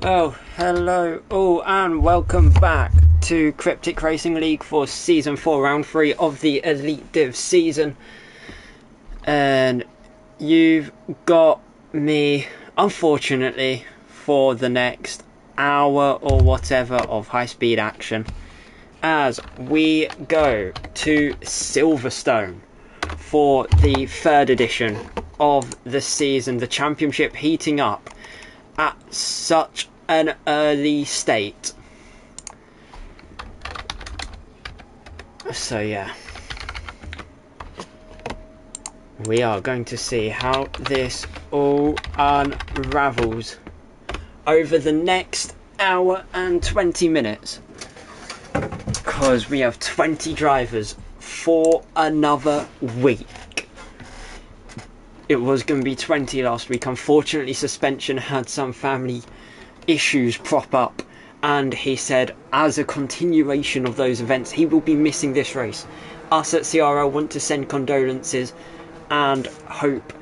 Well, hello all and welcome back to Cryptic Racing League for Season 4, Round 3 of the Elite Div season. And you've got me, unfortunately, for the next hour or whatever of high-speed action as we go to Silverstone for the third edition of the season, the championship heating up at such an early state. So yeah, we are going to see how this all unravels over the next hour and 20 minutes, because we have 20 drivers for another week. It was going to be 20 last week. Unfortunately, suspension had some family issues prop up, and he said as a continuation of those events he will be missing this race. Us at CRL want to send condolences and hope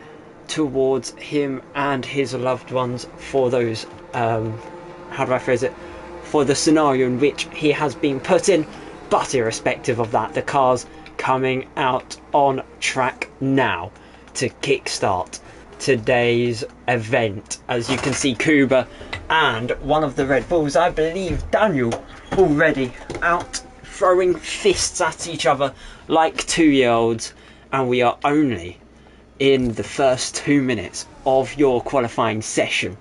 towards him and his loved ones for those how do I phrase it, for the scenario in which he has been put in. But irrespective of that, the car's coming out on track now to kickstart today's event. As you can see, Kuba and one of the Red Bulls, I believe Daniel, already out throwing fists at each other like 2-year-olds, and we are only in the first 2 minutes of your qualifying session.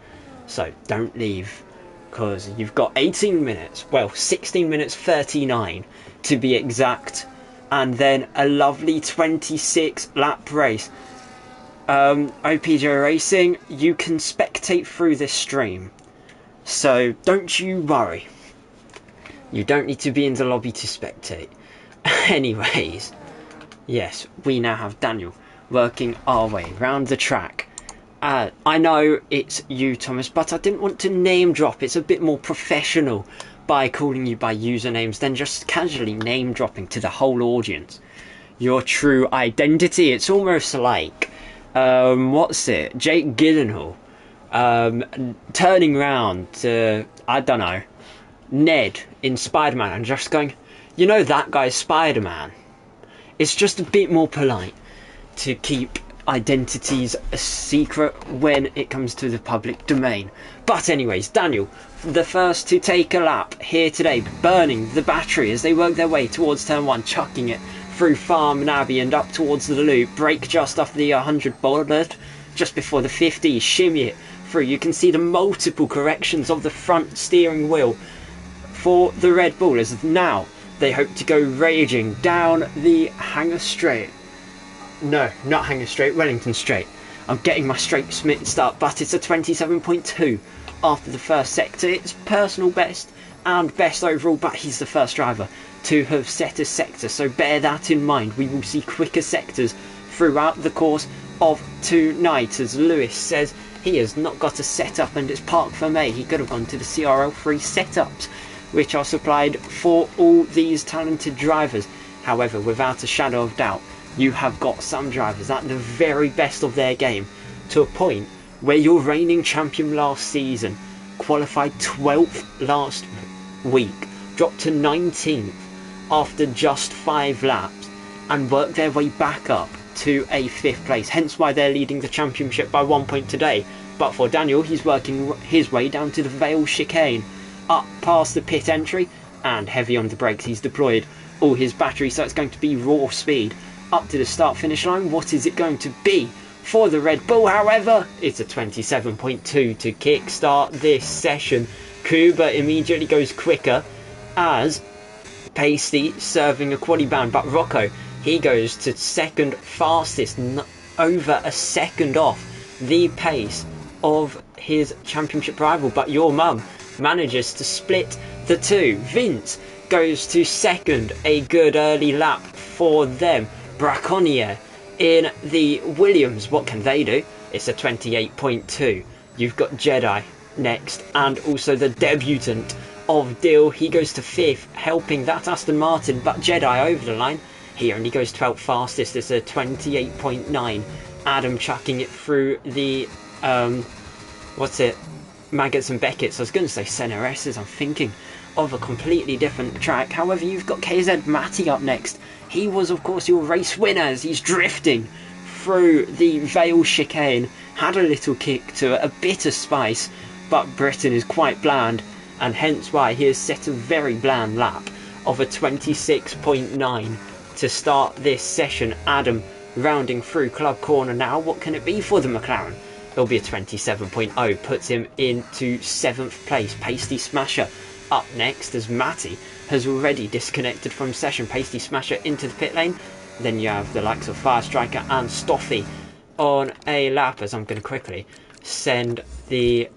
So don't leave, because you've got 18 minutes, well 16 minutes 39 to be exact, and then a lovely 26 lap race. OPJ Racing, you can spectate through this stream, so don't you worry. You don't need to be in the lobby to spectate. Anyways, yes, we now have Daniel working our way around the track. I know it's you, Thomas, but I didn't want to name drop. It's a bit more professional by calling you by usernames than just casually name dropping to the whole audience your true identity. It's almost like what's it? Jake Gyllenhaal turning round to, I don't know, Ned in Spider-Man and just going, you know that guy's Spider-Man. It's just a bit more polite to keep identities a secret when it comes to the public domain. But anyways, Daniel, the first to take a lap here today, burning the battery as they work their way towards turn 1, chucking it through Farm and Abbey and up towards the loop. Brake just off the 100 bollard, just before the 50, shimmy it through. You can see the multiple corrections of the front steering wheel for the Red Bull as now they hope to go raging down the Hanger Straight. No, not Hanger Straight, Wellington Straight. I'm getting my straight mixed up, but it's a 27.2 after the first sector. It's personal best and best overall, but he's the first driver to have set a sector, so bear that in mind. We will see quicker sectors throughout the course of tonight, as Lewis says he has not got a setup and it's parked for May. He could have gone to the CRL free setups, which are supplied for all these talented drivers. However, without a shadow of doubt, you have got some drivers at the very best of their game, to a point where your reigning champion last season qualified 12th last week, dropped to 19th after just 5 laps, and worked their way back up to a 5th place, hence why they're leading the championship by 1 point today. But for Daniel, he's working his way down to the Vale chicane, up past the pit entry, and heavy on the brakes. He's deployed all his battery, so it's going to be raw speed up to the start finish line. What is it going to be for the Red Bull? However, it's a 27.2 to kickstart this session. Kuba immediately goes quicker as Pasty serving a quali ban, but Rocco, he goes to second fastest, over a second off the pace of his championship rival. But your mum manages to split the two. Vince goes to second, a good early lap for them. Braconnier in the Williams, what can they do? It's a 28.2. You've got Jedi next, and also the debutant of Dill. He goes to 5th, helping that Aston Martin, but Jedi over the line. He only goes 12th fastest. It's a 28.9. Adam chucking it through the Maggots and Beckett's. I was going to say Senares's. I'm thinking of a completely different track. However, you've got KZ Matty up next. He was, of course, your race winner as he's drifting through the Vale chicane. Had a little kick to it, a bit of spice, but Britain is quite bland, and hence why he has set a very bland lap of a 26.9 to start this session. Adam rounding through Club Corner now. What can it be for the McLaren? It'll be a 27.0, puts him into 7th place. Pasty Smasher up next as Matty has already disconnected from session. Pasty Smasher into the pit lane. Then you have the likes of Fire Striker and Stoffy on a lap, as I'm going to quickly send the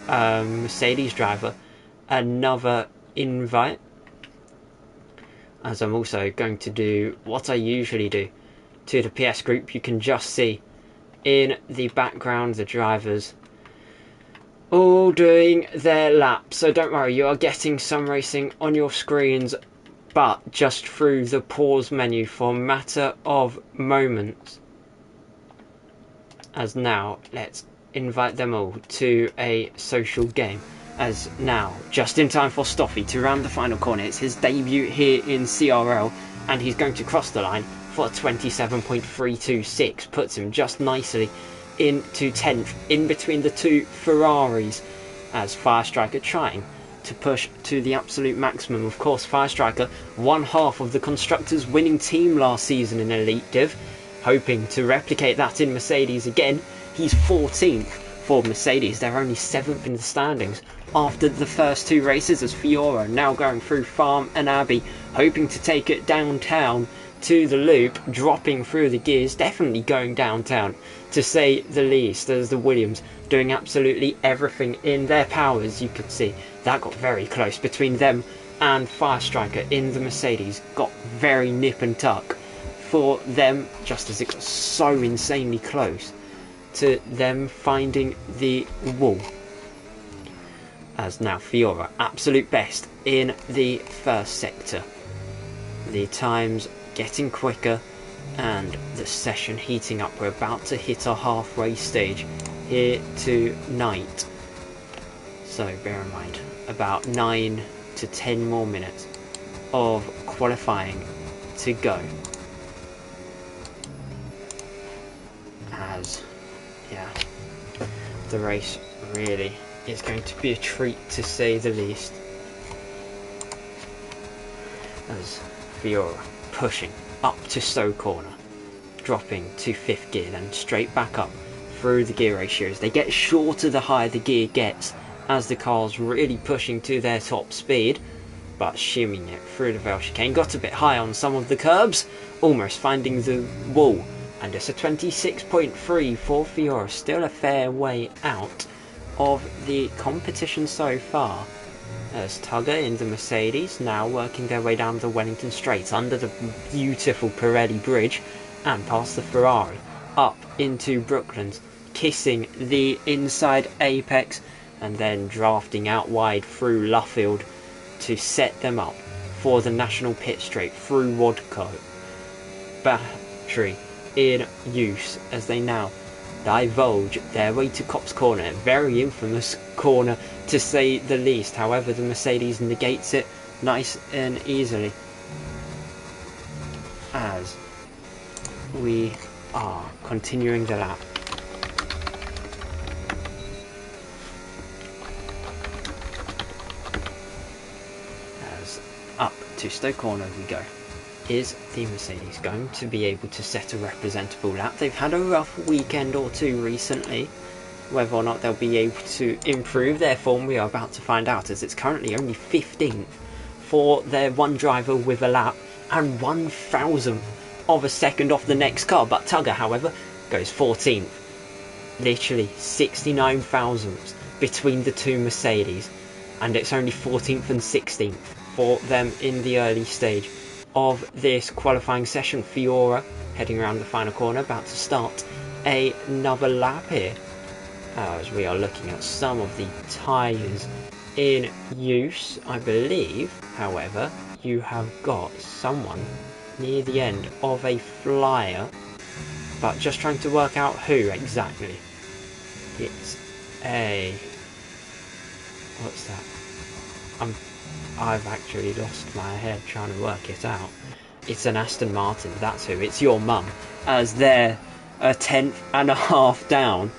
Mercedes driver another invite, as I'm also going to do what I usually do to the PS group. You can just see in the background the drivers all doing their laps, so don't worry, you are getting some racing on your screens, but just through the pause menu for a matter of moments. As now, let's invite them all to a social game. As now, just in time for Stoffy to round the final corner. It's his debut here in CRL, and he's going to cross the line for a 27.326. Puts him just nicely into 10th, in between the two Ferraris, as Fire Striker trying to push to the absolute maximum. Of course, Fire Striker, one half of the Constructors' winning team last season in Elite Div, hoping to replicate that in Mercedes again. He's 14th for Mercedes. They're only 7th in the standings after the first two races, as Fiora now going through Farm and Abbey, hoping to take it downtown to the loop, dropping through the gears, definitely going downtown to say the least, as the Williams doing absolutely everything in their powers. You could see that got very close between them and Fire Striker in the Mercedes. Got very nip and tuck for them, just as it got so insanely close to them finding the wall. As now Fiora, absolute best in the first sector. The times getting quicker and the session heating up. We're about to hit our halfway stage here tonight, so bear in mind about 9 to 10 more minutes of qualifying to go. As yeah, the race really is going to be a treat to say the least, as Fiora pushing up to Stowe Corner, dropping to 5th gear, then straight back up through the gear ratios. They get shorter the higher the gear gets, as the car's really pushing to their top speed, but shimming it through the Vale chicane. Got a bit high on some of the curbs, almost finding the wall, and it's a 26.3 for Fiora. Still a fair way out of the competition so far, as Tugger in the Mercedes now working their way down the Wellington Straight under the beautiful Pirelli Bridge and past the Ferrari up into Brooklands, kissing the inside apex and then drafting out wide through Luffield to set them up for the National Pit Straight through Wadco. Battery in use as they now divulge their way to Cops Corner, a very infamous corner to say the least. However, the Mercedes negates it nice and easily, as we are continuing the lap. As up to Stowe Corner we go. Is the Mercedes going to be able to set a representable lap? They've had a rough weekend or two recently. Whether or not they'll be able to improve their form, we are about to find out, as it's currently only 15th for their one driver with a lap and 1,000th of a second off the next car. But Tugger, however, goes 14th. Literally 69 thousandths between the two Mercedes, and it's only 14th and 16th for them in the early stage of this qualifying session. Fiora heading around the final corner, about to start another lap here, as we are looking at some of the tyres in use. I believe, however, you have got someone near the end of a flyer, but just trying to work out who exactly. It's a What's that? I've actually lost my head trying to work it out. It's an Aston Martin, that's who. It's your mum. As they're a tenth and a half down,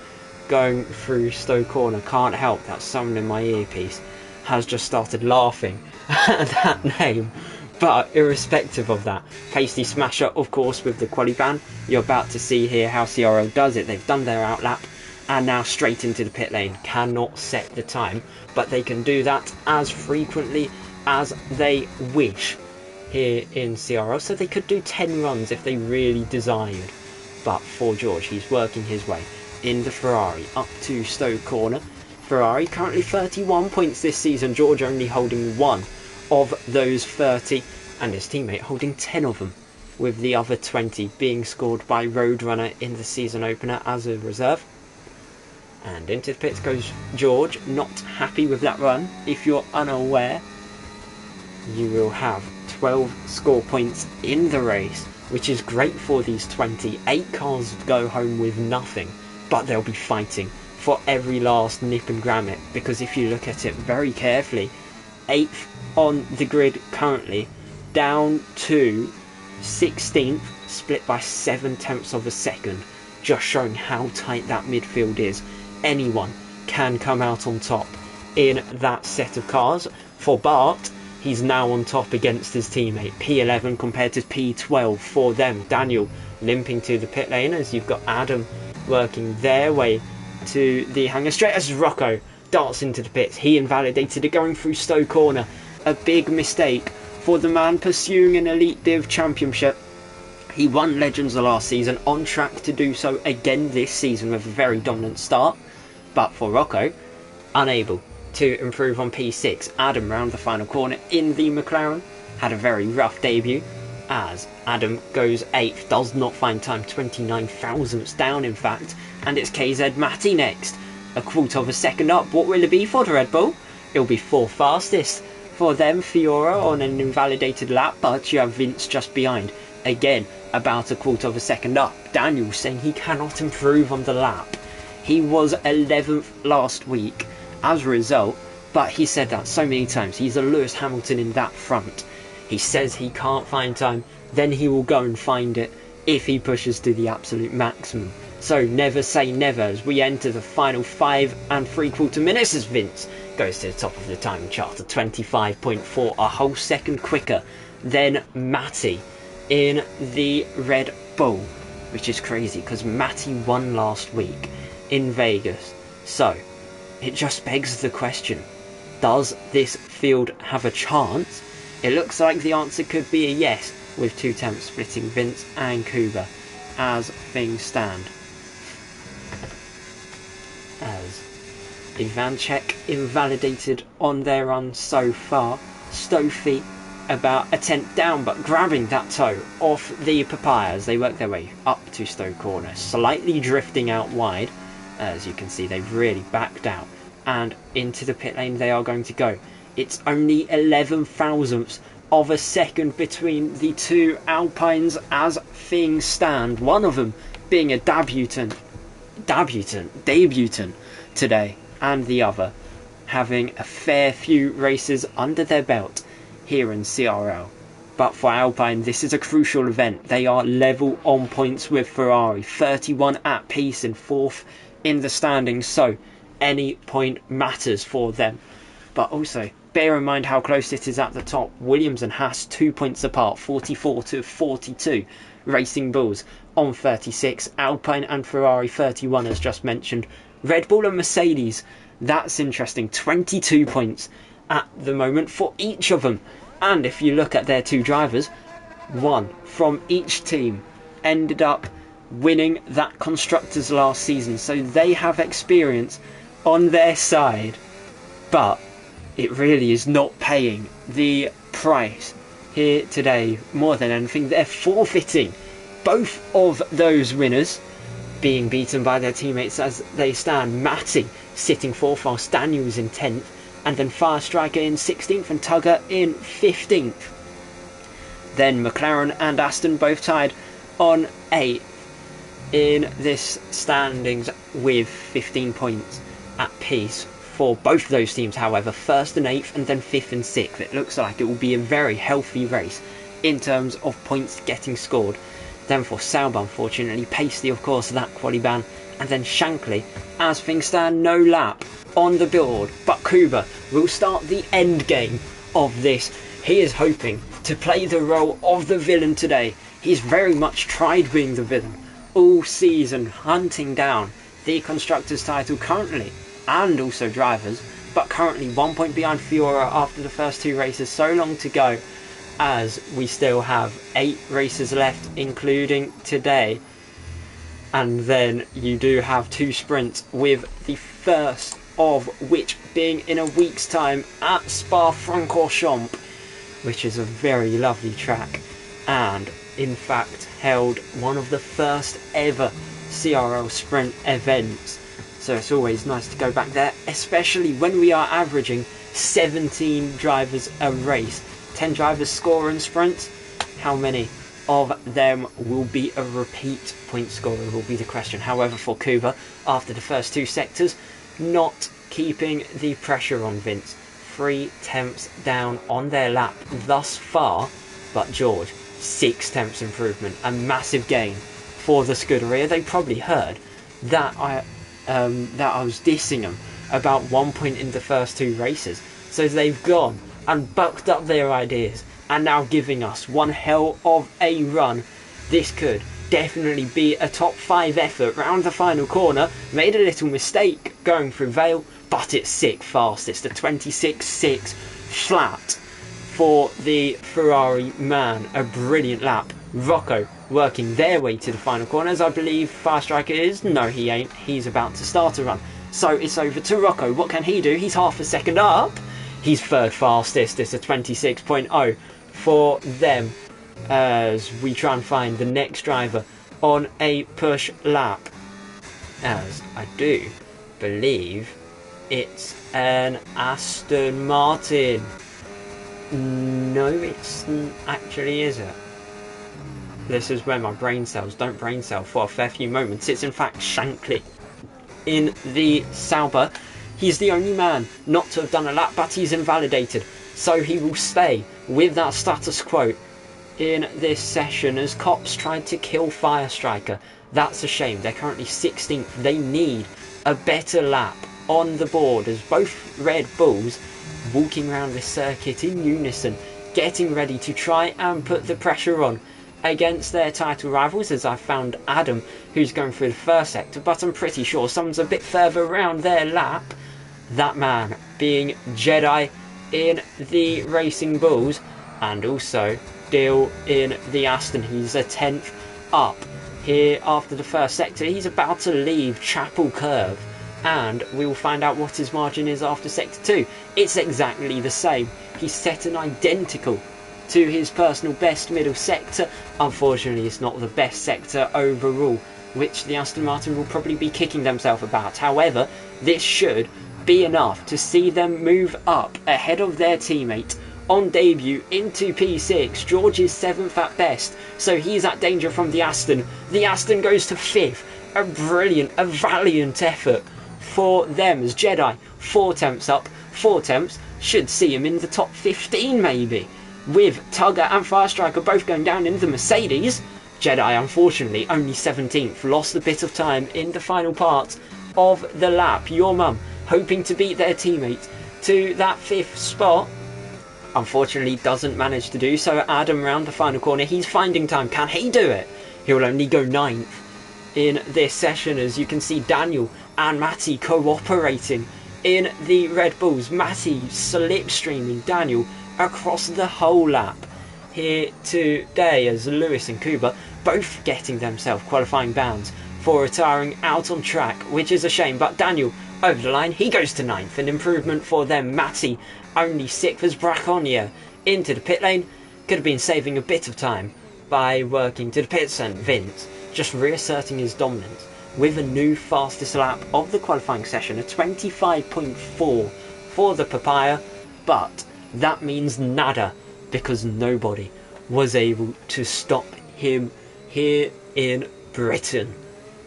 going through Stowe Corner. Can't help that someone in my earpiece has just started laughing at that name. But irrespective of that, Pasty Smasher, of course, with the quali ban. You're about to see here how CRO does it. They've done their outlap and now straight into the pit lane. Cannot set the time, but they can do that as frequently as they wish here in CRO. So they could do 10 runs if they really desired. But for George, he's working his way in the Ferrari up to Stowe Corner. Ferrari currently 31 points this season. George only holding 1 of those 30, and his teammate holding 10 of them, with the other 20 being scored by Roadrunner in the season opener as a reserve. And into the pits goes George, not happy with that run. If you're unaware, you will have 12 score points in the race, which is great for these 20. 8 cars go home with nothing, but they'll be fighting for every last nip and grammet, because if you look at it very carefully, 8th on the grid currently, down to 16th, split by 7/10 of a second, just showing how tight that midfield is. Anyone can come out on top in that set of cars. For Bart, he's now on top against his teammate, P11 compared to P12 for them. Daniel limping to the pit lane as you've got Adam working their way to the hangar straight as Rocco darts into the pits. He invalidated it going through Stowe Corner. A big mistake for the man pursuing an Elite Div Championship. He won Legends the last season, on track to do so again this season with a very dominant start. But for Rocco, unable to improve on P6. Adam round the final corner in the McLaren. Had a very rough debut as Adam goes 8th, does not find time, 29 thousandths down in fact. And it's KZ Matty next. A quarter of a second up. What will it be for the Red Bull? It'll be 4th fastest for them. Fiora on an invalidated lap, but you have Vince just behind. Again, about a quarter of a second up. Daniel saying he cannot improve on the lap. He was 11th last week as a result, but he said that so many times. He's a Lewis Hamilton in that front. He says he can't find time, then he will go and find it if he pushes to the absolute maximum. So never say never as we enter the final 5 3/4 minutes as Vince goes to the top of the time chart at 25.4, a whole second quicker than Matty in the Red Bull, which is crazy because Matty won last week in Vegas. So it just begs the question, does this field have a chance? It looks like the answer could be a yes, with 2 temps splitting Vince and Kuba as things stand. As Ivanchek invalidated on their run so far. Stofy about a 10th down, but grabbing that toe off the Papaya as they work their way up to Stowe Corner, slightly drifting out wide. As you can see, they've really backed out, and into the pit lane they are going to go. It's only 11 thousandths of a second between the two Alpines as things stand. One of them being a debutant today, and the other having a fair few races under their belt here in CRL. But for Alpine, this is a crucial event. They are level on points with Ferrari, 31 at peace in 4th in the standings, so any point matters for them. But also bear in mind how close it is at the top. Williams and Haas 2 points apart, 44 to 42. Racing Bulls on 36, Alpine and Ferrari 31 as just mentioned. Red Bull and Mercedes, that's interesting, 22 points at the moment for each of them. And if you look at their 2 drivers, one from each team ended up winning that Constructors last season, so they have experience on their side, but it really is not paying the price here today. More than anything, they're forfeiting both of those winners, being beaten by their teammates as they stand. Matty sitting 4th whilst Daniels in 10th, and then Fire Striker in 16th and Tugger in 15th. Then McLaren and Aston both tied on 8th in this standings with 15 points at peace for both those teams, however, 1st and 8th and then 5th and 6th. It looks like it will be a very healthy race in terms of points getting scored. Then for Sauber, unfortunately, Paisley, of course, that quali ban, and then Shankly. As things stand, no lap on the board, but Kuba will start the end game of this. He is hoping to play the role of the villain today. He's very much tried being the villain all season, hunting down the Constructors' title currently, and also Drivers, but currently 1 point behind Fiora after the first 2 races. So long to go, as we still have 8 races left, including today. And then you do have 2 sprints, with the first of which being in a week's time at Spa-Francorchamps, which is a very lovely track, and in fact held one of the first ever CRL sprint events. So it's always nice to go back there, especially when we are averaging 17 drivers a race. 10 drivers score in sprints. How many of them will be a repeat point scorer will be the question. However, for Kuba, after the first 2 sectors, not keeping the pressure on Vince. 3 tenths down on their lap thus far, but George, 6 tenths improvement, a massive gain for the Scuderia. They probably heard that I was dissing them about 1 point in the first 2 races, so they've gone and bucked up their ideas and now giving us one hell of a run. This could definitely be a top 5 effort round the final corner. Made a little mistake going through Vale, but it's 6th fastest, a 26.6 flat for the Ferrari man. A brilliant lap. Rocco working their way to the final corners. I believe Fire Striker is. No, he ain't. He's about to start a run. So it's over to Rocco. What can he do? He's half a second up. He's 3rd fastest. It's a 26.0 for them, as we try and find the next driver on a push lap. As I do believe it's an Aston Martin. No, it's actually, is it? This is where my brain cells don't brain cell for a fair few moments. It's in fact Shankly in the Sauber. He's the only man not to have done a lap, but he's invalidated, so he will stay with that status quo in this session, as Cops tried to kill Fire Striker. That's a shame. They're currently 16th. They need a better lap on the board, as both Red Bulls walking around this circuit in unison, getting ready to try and put the pressure on against their title rivals. As I found Adam, who's going through the first sector, but I'm pretty sure someone's a bit further around their lap. That man being Jedi in the Racing Bulls, and also Deal in the Aston. He's a 10th up here after the first sector. He's about to leave Chapel Curve, and we will find out what his margin is after sector 2. It's exactly the same. He's set an identical to his personal best middle sector. Unfortunately, it's not the best sector overall, which the Aston Martin will probably be kicking themselves about. However, this should be enough to see them move up ahead of their teammate on debut into P6. George is 7th at best, so he's at danger from the Aston. The Aston goes to 5th. A brilliant, a valiant effort for them, as Jedi 4 tenths up. 4 tenths should see him in the top 15 maybe, with Tugger and Fire Striker both going down in the Mercedes. Jedi, unfortunately, only 17th, lost a bit of time in the final part of the lap. Your mum hoping to beat their teammate to that 5th spot. Unfortunately, doesn't manage to do so. Adam round the final corner. He's finding time. Can he do it? He will only go 9th in this session, as you can see Daniel and Matty cooperating in the Red Bulls. Matty slipstreaming Daniel across the whole lap here today, as Lewis and Kuba both getting themselves qualifying bans for retiring out on track, which is a shame. But Daniel over the line, he goes to 9th, an improvement for them. Matty only 6th as Braconia into the pit lane. Could have been saving a bit of time by working to the pits, and Vince just reasserting his dominance with a new fastest lap of the qualifying session, a 25.4 for the Papaya. But that means nada, because nobody was able to stop him here in Britain.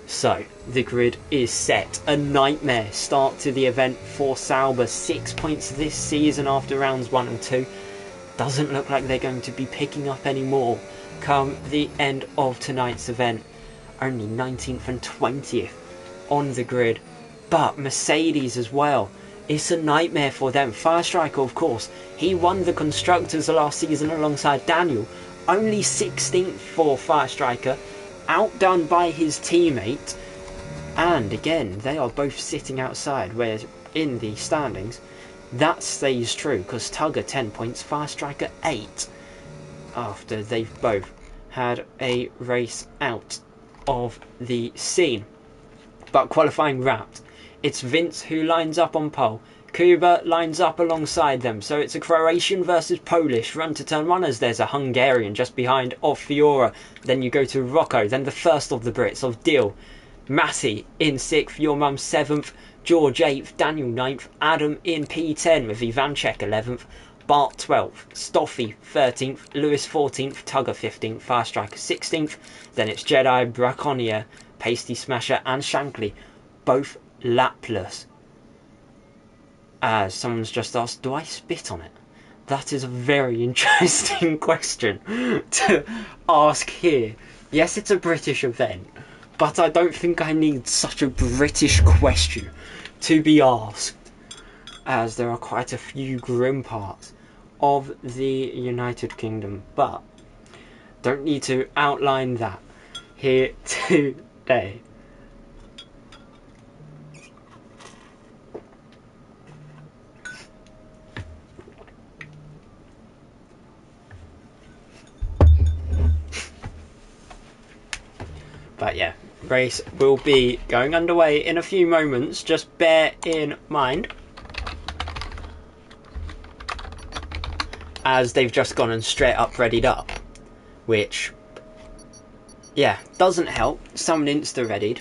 So, the grid is set. A nightmare start to the event for Sauber. 6 points this season after rounds 1 and 2. Doesn't look like they're going to be picking up any more come the end of tonight's event. Only 19th and 20th on the grid. But Mercedes as well. It's a nightmare for them. Firestriker, of course, he won the Constructors last season alongside Daniel. Only 16th for Firestriker. Outdone by his teammate, and again they are both sitting outside, whereas in the standings that stays true because Tugger 10 points, Firestriker 8, after they've both had a race out of the scene. But qualifying wrapped, it's Vince who lines up on pole. Kuba lines up alongside them, so it's a Croatian versus Polish run to turn 1 as there's a Hungarian just behind of Fiora. Then you go to Rocco, then the first of the Brits of Dill. Matty in 6th, Your Mum 7th, George 8th, Daniel 9th, Adam in P10 with Ivanchek 11th, Bart 12th, Stoffy 13th, Lewis 14th, Tugger 15th, Firestriker 16th. Then it's Jedi, Braconnier, Pasty Smasher and Shankly, both lapless. As someone's just asked, do I spit on it? That is a very interesting question to ask here. Yes, it's a British event, but I don't think I need such a British question to be asked, as there are quite a few grim parts of the United Kingdom, but don't need to outline that here today. But yeah, race will be going underway in a few moments, just bear in mind. As they've just gone and straight up readied up, which, yeah, doesn't help. Someone insta-readied.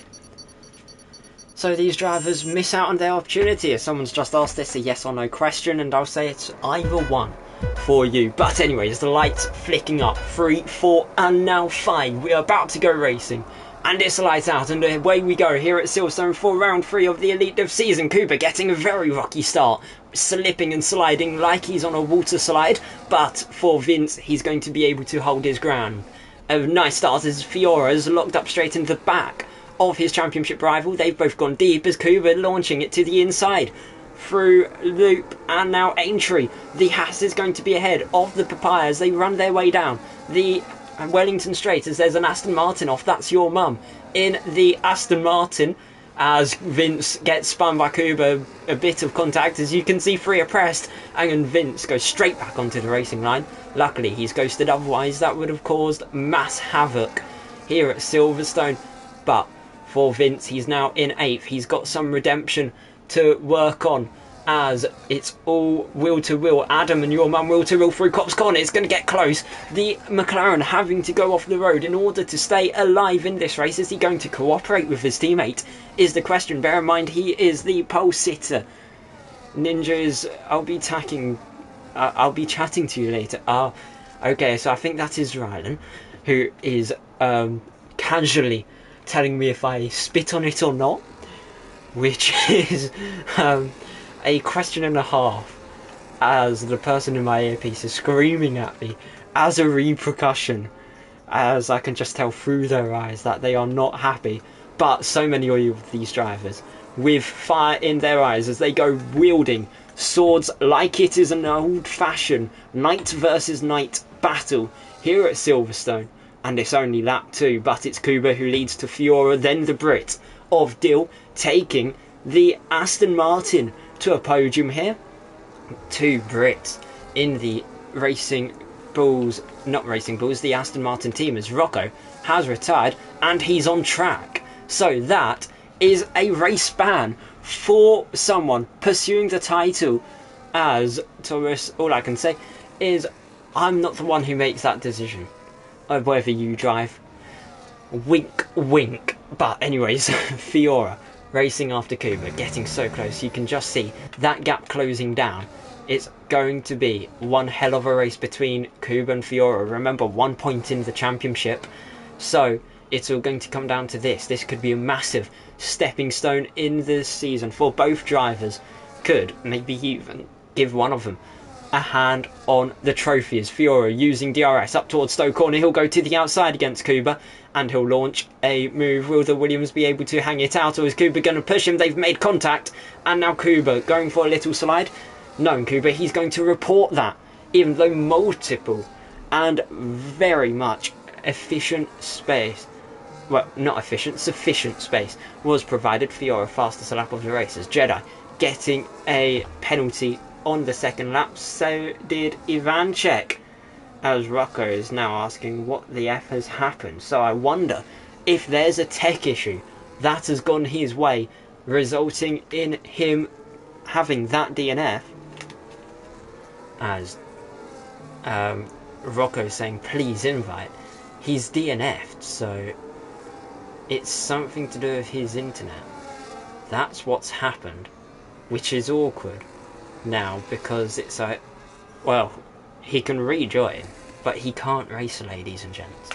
So these drivers miss out on their opportunity. If someone's just asked this a yes or no question, and I'll say it's either one for you. But anyways, the lights flicking up. 3, 4, and now 5. We are about to go racing. And it's lights out, and away we go here at Silverstone for round 3 of the Elite of Season. Cooper getting a very rocky start, slipping and sliding like he's on a water slide, but for Vince, he's going to be able to hold his ground. A nice start as Fiora's locked up straight into the back of his championship rival. They've both gone deep as Cooper launching it to the inside through Loop, and now Aintree. The Haas is going to be ahead of the Papaya as they run their way down the Wellington Straight as there's an Aston Martin off. That's Your Mum in the Aston Martin as Vince gets spun by Kuba. A bit of contact, as you can see, 3 are pressed, and Vince goes straight back onto the racing line. Luckily he's ghosted, otherwise that would have caused mass havoc here at Silverstone. But for Vince, he's now in 8th. He's got some redemption to work on as it's all wheel to wheel. Adam and Your Mum wheel to wheel through Cops Corner. It's going to get close. The McLaren having to go off the road in order to stay alive in this race. Is he going to cooperate with his teammate is the question. Bear in mind he is the pole sitter. Ninjas, I'll be chatting to you later. Okay, so I think that is Rylan, who is casually telling me if I spit on it or not, which is a question and a half, as the person in my earpiece is screaming at me as a repercussion, as I can just tell through their eyes that they are not happy. But so many of these drivers with fire in their eyes as they go wielding swords like it is an old-fashioned knight versus knight battle here at Silverstone. And it's only lap 2, but it's Kuba who leads to Fiora, then the Brit of Dill taking the Aston Martin to a podium here. 2 Brits in the Racing Bulls, not Racing Bulls, the Aston Martin team, as Rocco has retired and he's on track. So that is a race ban for someone pursuing the title. As Taurus, all I can say is I'm not the one who makes that decision of whether you drive. Wink, wink. But anyways, Fiora racing after Kuba, getting so close. You can just see that gap closing down. It's going to be one hell of a race between Kuba and Fiora. Remember, 1 point in the championship. So it's all going to come down to this. This could be a massive stepping stone in this season for both drivers. Could maybe even give one of them a hand on the trophy, as Fiora using DRS up towards Stowe Corner. He'll go to the outside against Kuba and he'll launch a move. Will the Williams be able to hang it out, or is Kuba going to push him? They've made contact and now Kuba going for a little slide. Knowing Kuba, he's going to report that, even though multiple and very much efficient space, well, not efficient, sufficient space was provided. Fiora fastest lap of the race as Jedi getting a penalty on the second lap. So did Ivanchek, as Rocco is now asking what the F has happened. So I wonder if there's a tech issue that has gone his way, resulting in him having that DNF. As Rocco saying please invite, he's DNF'd, so it's something to do with his internet. That's what's happened, which is awkward now, because it's like, well, he can rejoin, but he can't race, ladies and gents,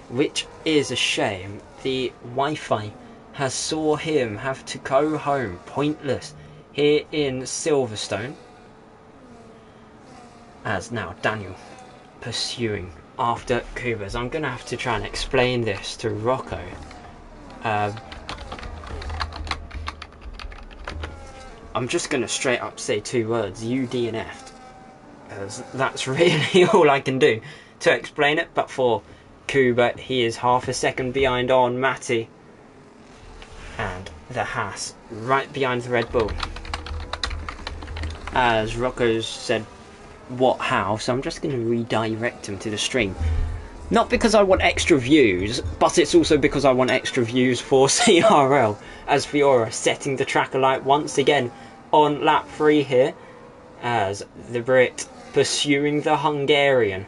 which is a shame. The Wi-Fi has saw him have to go home pointless here in Silverstone, as now Daniel pursuing after Kubas. I'm going to have to try and explain this to Rocco. I'm just going to straight up say two words: you DNF'd. Because that's really all I can do to explain it. But for Kuba, he is half a second behind on Matty. And the Haas right behind the Red Bull. As Rocco said, what, how? So I'm just going to redirect him to the stream. Not because I want extra views, but it's also because I want extra views for CRL. As Fiora setting the track alight once again on lap 3 here, as the Brit pursuing the Hungarian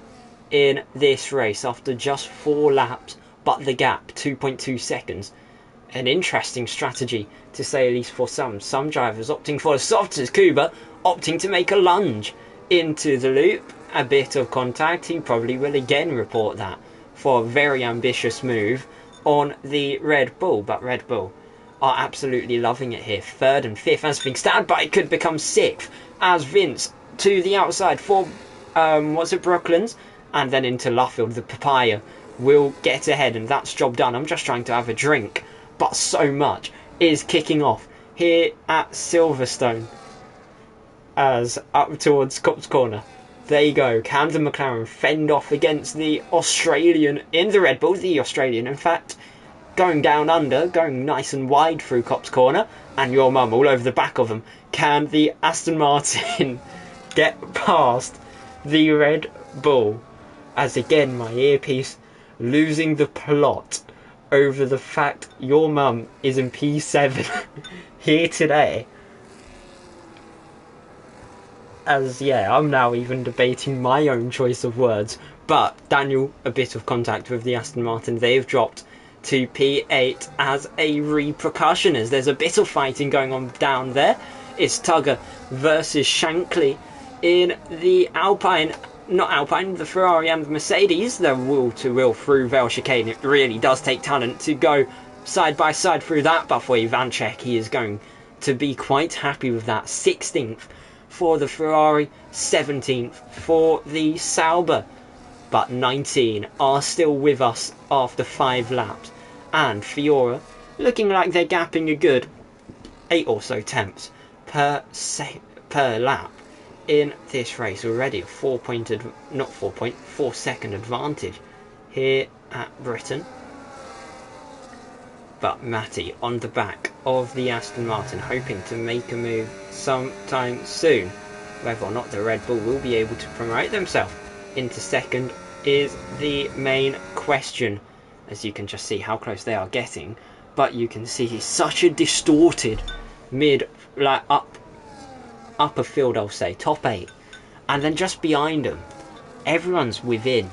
in this race after just 4 laps, but the gap 2.2 seconds. An interesting strategy, to say at least, for some drivers opting for a soft, as Kuba opting to make a lunge into the loop. A bit of contact, he probably will again report that for a very ambitious move on the Red Bull, but Red Bull are absolutely loving it here. 3rd and 5th as things stand, but it could become 6th as Vince to the outside for Brooklands, and then into Luffield. The Papaya will get ahead, and that's job done. I'm just trying to have a drink, but so much is kicking off here at Silverstone, as up towards Cops Corner. There you go, Camden McLaren fend off against the Australian in the Red Bull. The Australian, in fact, going down under, going nice and wide through Cops Corner, and your mum all over the back of them. Can the Aston Martin get past the Red Bull? As again, my earpiece losing the plot over the fact your mum is in P7 here today. As, yeah, I'm now even debating my own choice of words. But Daniel, a bit of contact with the Aston Martin. They've dropped to P8 as a repercussion, as there's a bit of fighting going on down there. It's Tugger versus Shankly in the Alpine, not Alpine, the Ferrari and the Mercedes. They're wheel-to-wheel through Vale Chicane. It really does take talent to go side by side through that, but for Ivanchek, he is going to be quite happy with that. 16th for the Ferrari, 17th for the Sauber, but 19 are still with us after 5 laps, and Fiora looking like they're gapping a good 8 or so tenths per lap in this race already. 4 second advantage here at Britain. But Matty on the back of the Aston Martin, hoping to make a move sometime soon. Whether or not the Red Bull will be able to promote themselves into second is the main question, as you can just see how close they are getting. But you can see such a distorted upper field, I'll say, top 8. And then just behind them, everyone's within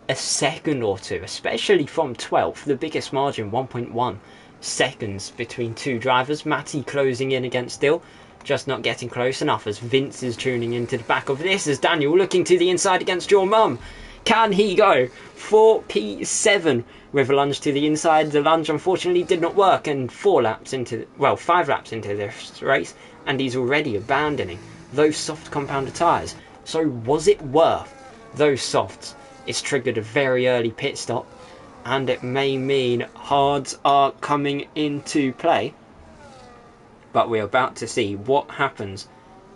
a second or two, especially from 12th, the biggest margin, 1.1 seconds between 2 drivers. Matty closing in against Dill, just not getting close enough, as Vince is tuning into the back of this, as Daniel looking to the inside against your mum. Can he go for P7 with a lunge to the inside? The lunge unfortunately did not work, and 5 laps into this race, and he's already abandoning those soft compounder tyres. So was it worth those softs? It's triggered a very early pit stop, and it may mean hards are coming into play. But we're about to see what happens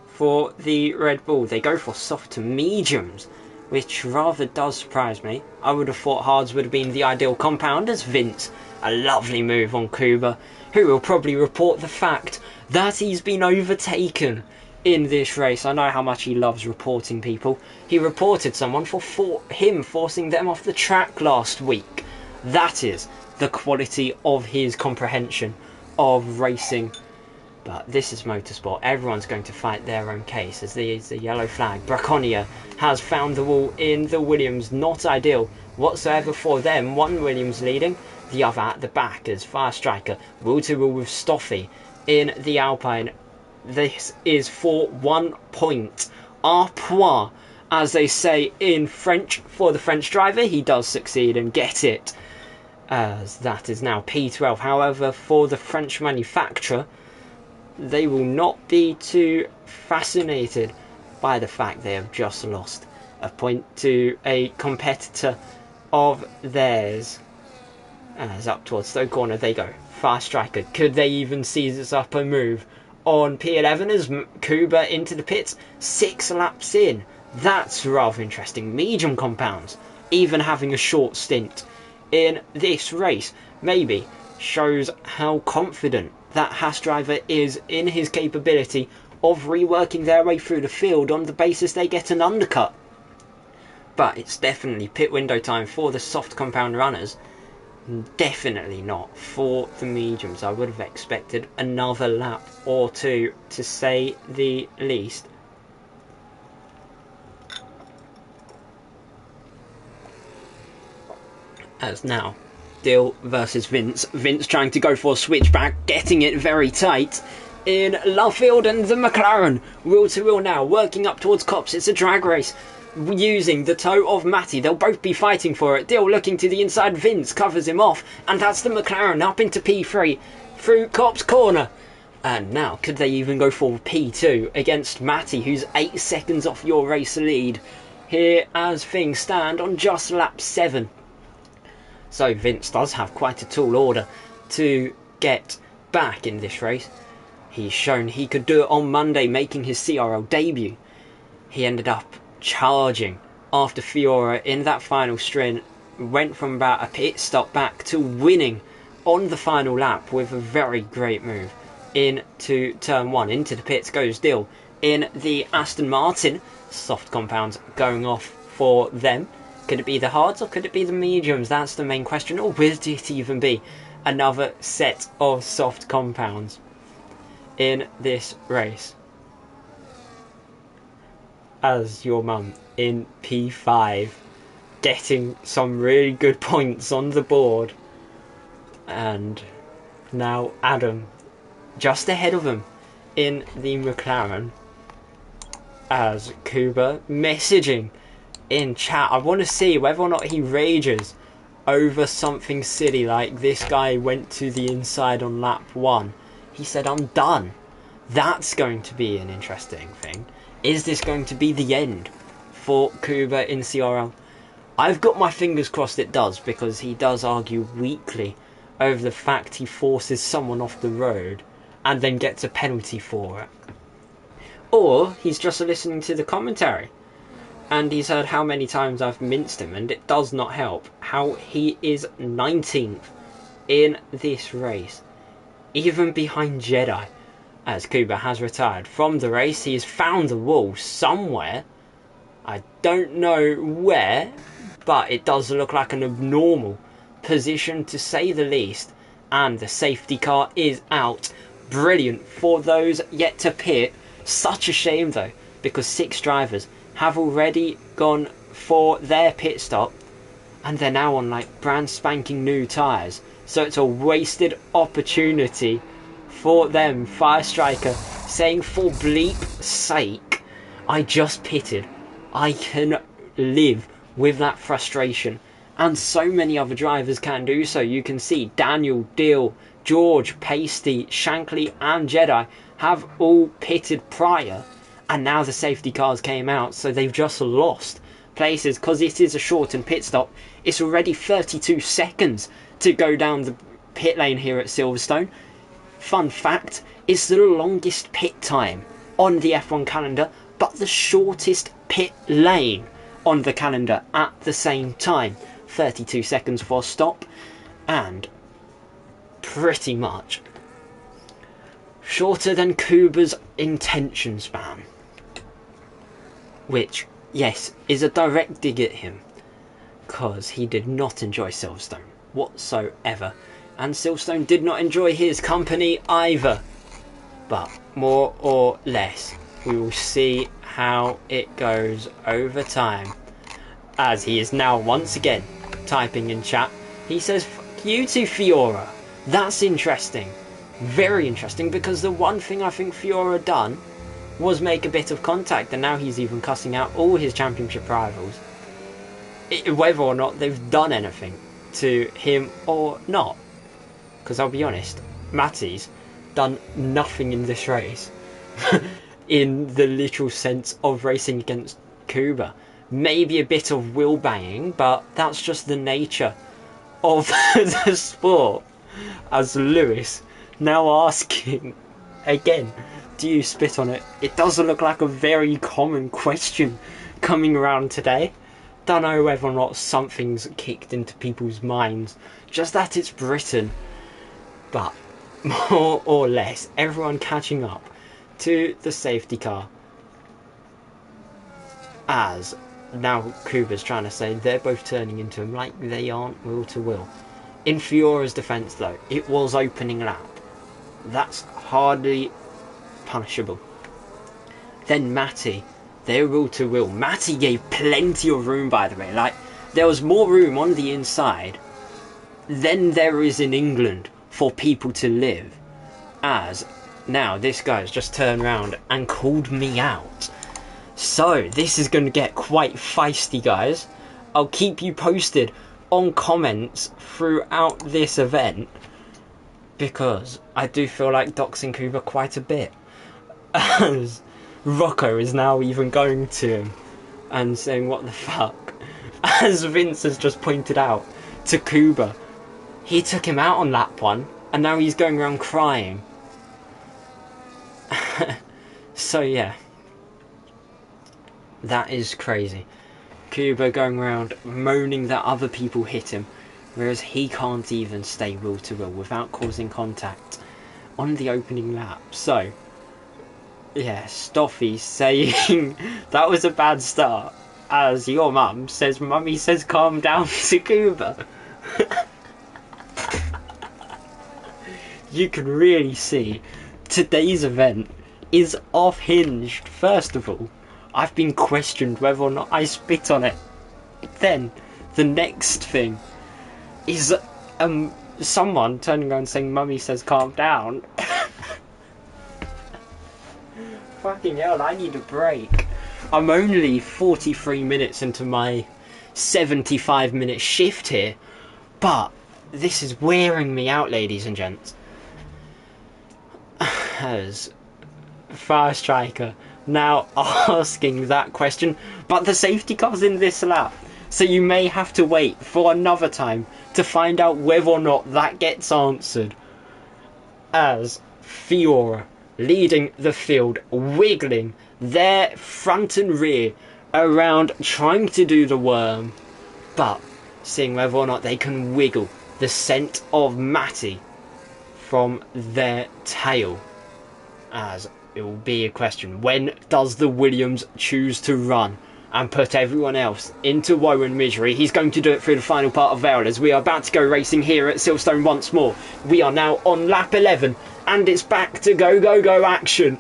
for the Red Bull. They go for soft to mediums, which rather does surprise me. I would have thought hards would have been the ideal compound, as Vince, a lovely move on Kuba, who will probably report the fact that he's been overtaken in this race. I know how much he loves reporting people. He reported someone for him forcing them off the track last week. That is the quality of his comprehension of racing. But this is motorsport. Everyone's going to fight their own case, as there is the yellow flag. Braconia has found the wall in the Williams. Not ideal whatsoever for them. One Williams leading, the other at the back as Fire Striker will to will with Stoffy in the Alpine. This is for 1 point. Un point, as they say in French, for the French driver. He does succeed and get it, as that is now P12. However, for the French manufacturer, they will not be too fascinated by the fact they have just lost a point to a competitor of theirs. As up towards Stoke Corner they go. Fast Striker. Could they even seize this upper move on P11 as Kuba into the pits? 6 laps in. That's rather interesting. Medium compounds even having a short stint in this race maybe shows how confident that Haas driver is in his capability of reworking their way through the field on the basis they get an undercut. But it's definitely pit window time for the soft compound runners. Definitely not for the mediums. I would have expected another lap or two, to say the least. As now, Dill versus Vince. Vince trying to go for a switchback, getting it very tight in Lovefield, and the McLaren wheel to wheel now, working up towards Copse. It's a drag race using the toe of Matty. They'll both be fighting for it. Dill looking to the inside, Vince covers him off, and that's the McLaren up into P3 through Copse corner. And now, could they even go for P2 against Matty, who's 8 seconds off your race lead here as things stand on just lap 7? So Vince does have quite a tall order to get back in this race. He's shown he could do it on Monday, making his CRL debut. He ended up charging after Fiora in that final stint, went from about a pit stop back to winning on the final lap with a very great move into turn 1. Into the pits goes Dill in the Aston Martin. Soft compounds going off for them. Could it be the hards or could it be the mediums? That's the main question. Or will it even be another set of soft compounds in this race? As your mum in P5, getting some really good points on the board. And now Adam just ahead of him in the McLaren, as Kuba messaging in chat. I want to see whether or not he rages over something silly like this guy went to the inside on lap 1. He said, I'm done. That's going to be an interesting thing. Is this going to be the end for Kuba in CRL? I've got my fingers crossed it does, because he does argue weekly over the fact he forces someone off the road and then gets a penalty for it. Or he's just listening to the commentary and he's heard how many times I've minced him, and it does not help how he is 19th in this race, even behind Jedi, as Kuba has retired from the race. He has found the wall somewhere. I don't know where, but it does look like an abnormal position to say the least, and the safety car is out. Brilliant for those yet to pit. Such a shame though, because 6 drivers have already gone for their pit stop and they're now on like brand spanking new tyres, so it's a wasted opportunity for them. Fire Striker saying, for bleep's sake, I just pitted. I can live with that frustration. And so many other drivers can do so. You can see Daniel, Deal, George, Pasty, Shankly and Jedi have all pitted prior. And now the safety cars came out, so they've just lost places because it is a shortened pit stop. It's already 32 seconds to go down the pit lane here at Silverstone. Fun fact, it's the longest pit time on the F1 calendar, but the shortest pit lane on the calendar at the same time. 32 seconds for stop, and pretty much shorter than Kuba's intention span, which, yes, is a direct dig at him, because he did not enjoy Silverstone whatsoever, and Silverstone did not enjoy his company either. But more or less, we will see how it goes over time, as he is now once again typing in chat. He says, "Fuck you to Fiora." That's interesting. Very interesting, because the one thing I think Fiora done was make a bit of contact, and now he's even cussing out all his championship rivals. Whether or not they've done anything to him or not. Because I'll be honest, Matty's done nothing in this race. In the literal sense of racing against Kuba. Maybe a bit of wheel banging, but that's just the nature of the sport. As Lewis now asking again, do you spit on it? It doesn't look like a very common question coming around today. Don't know whether or not something's kicked into people's minds, just that it's Britain. But more or less, everyone catching up to the safety car, as now Kuba's trying to say they're both turning into him like they aren't wheel to wheel. In Fiora's defence though, it was opening lap. That's hardly punishable. Then Matty, they're wheel to wheel. Matty gave plenty of room, by the way. Like, there was more room on the inside than there is in England for people to live. As now this guy's just turned around and called me out. So this is going to get quite feisty, guys. I'll keep you posted on comments throughout this event, because I do feel like doxing Kuba quite a bit. As Rocco is now even going to him and saying, what the fuck? As Vince has just pointed out to Kuba, he took him out on lap 1 and now he's going around crying. So yeah, that is crazy. Kuba going around moaning that other people hit him, whereas he can't even stay wheel to wheel without causing contact on the opening lap. So yeah, Stoffy saying that was a bad start, as your mum says mummy says calm down to Kuba. You can really see today's event is off-hinged. First of all, I've been questioned whether or not I spit on it. Then the next thing is someone turning around saying mummy says calm down. Fucking hell, I need a break. I'm only 43 minutes into my 75-minute shift here, but this is wearing me out, ladies and gents. As Fire Striker now asking that question, but the safety car's in this lap, so you may have to wait for another time to find out whether or not that gets answered. As Fiora leading the field, wiggling their front and rear around, trying to do the worm, but seeing whether or not they can wiggle the scent of Matty from their tail. As it will be a question, when does the Williams choose to run and put everyone else into woe and misery? He's going to do it through the final part of Vale, as we are about to go racing here at Silverstone once more. We are now on lap 11 and it's back to go action,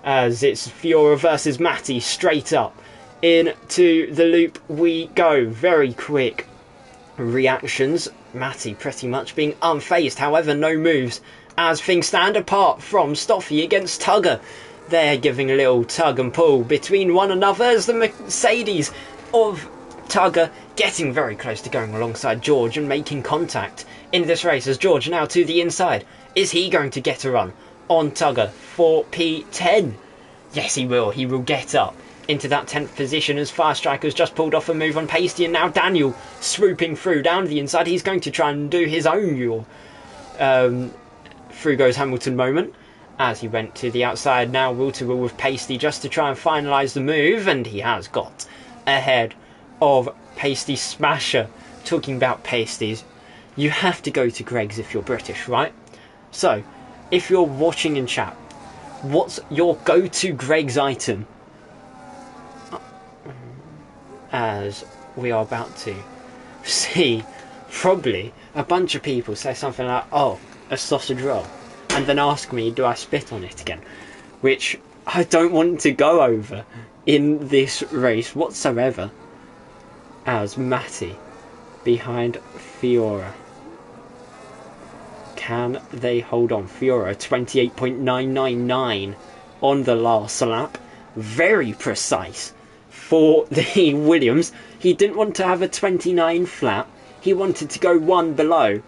as it's Fiora versus Matty. Straight up into the loop we go. Very quick reactions. Matty pretty much being unfazed, however no moves as things stand apart from Stoffy against Tugger. They're giving a little tug and pull between one another as the Mercedes of Tugger getting very close to going alongside George and making contact in this race as George now to the inside. Is he going to get a run on Tugger for P10? Yes, he will. He will get up into that 10th position as Fire Striker's just pulled off a move on Pasty, and now Daniel swooping through down the inside. He's going to try and do his own through goes Hamilton moment as he went to the outside. Now will to will with Pasty just to try and finalise the move, and he has got ahead of Pasty Smasher. Talking about pasties, you have to go to Greg's if you're British, right? So, if you're watching in chat, what's your go-to Greg's item? As we are about to see probably a bunch of people say something like, oh, a sausage roll, and then ask me, do I spit on it again? Which I don't want to go over in this race whatsoever. As Matty behind Fiora. Can they hold on? Fiora 28.999 on the last lap. Very precise for the Williams. He didn't want to have a 29 flat. He wanted to go one below.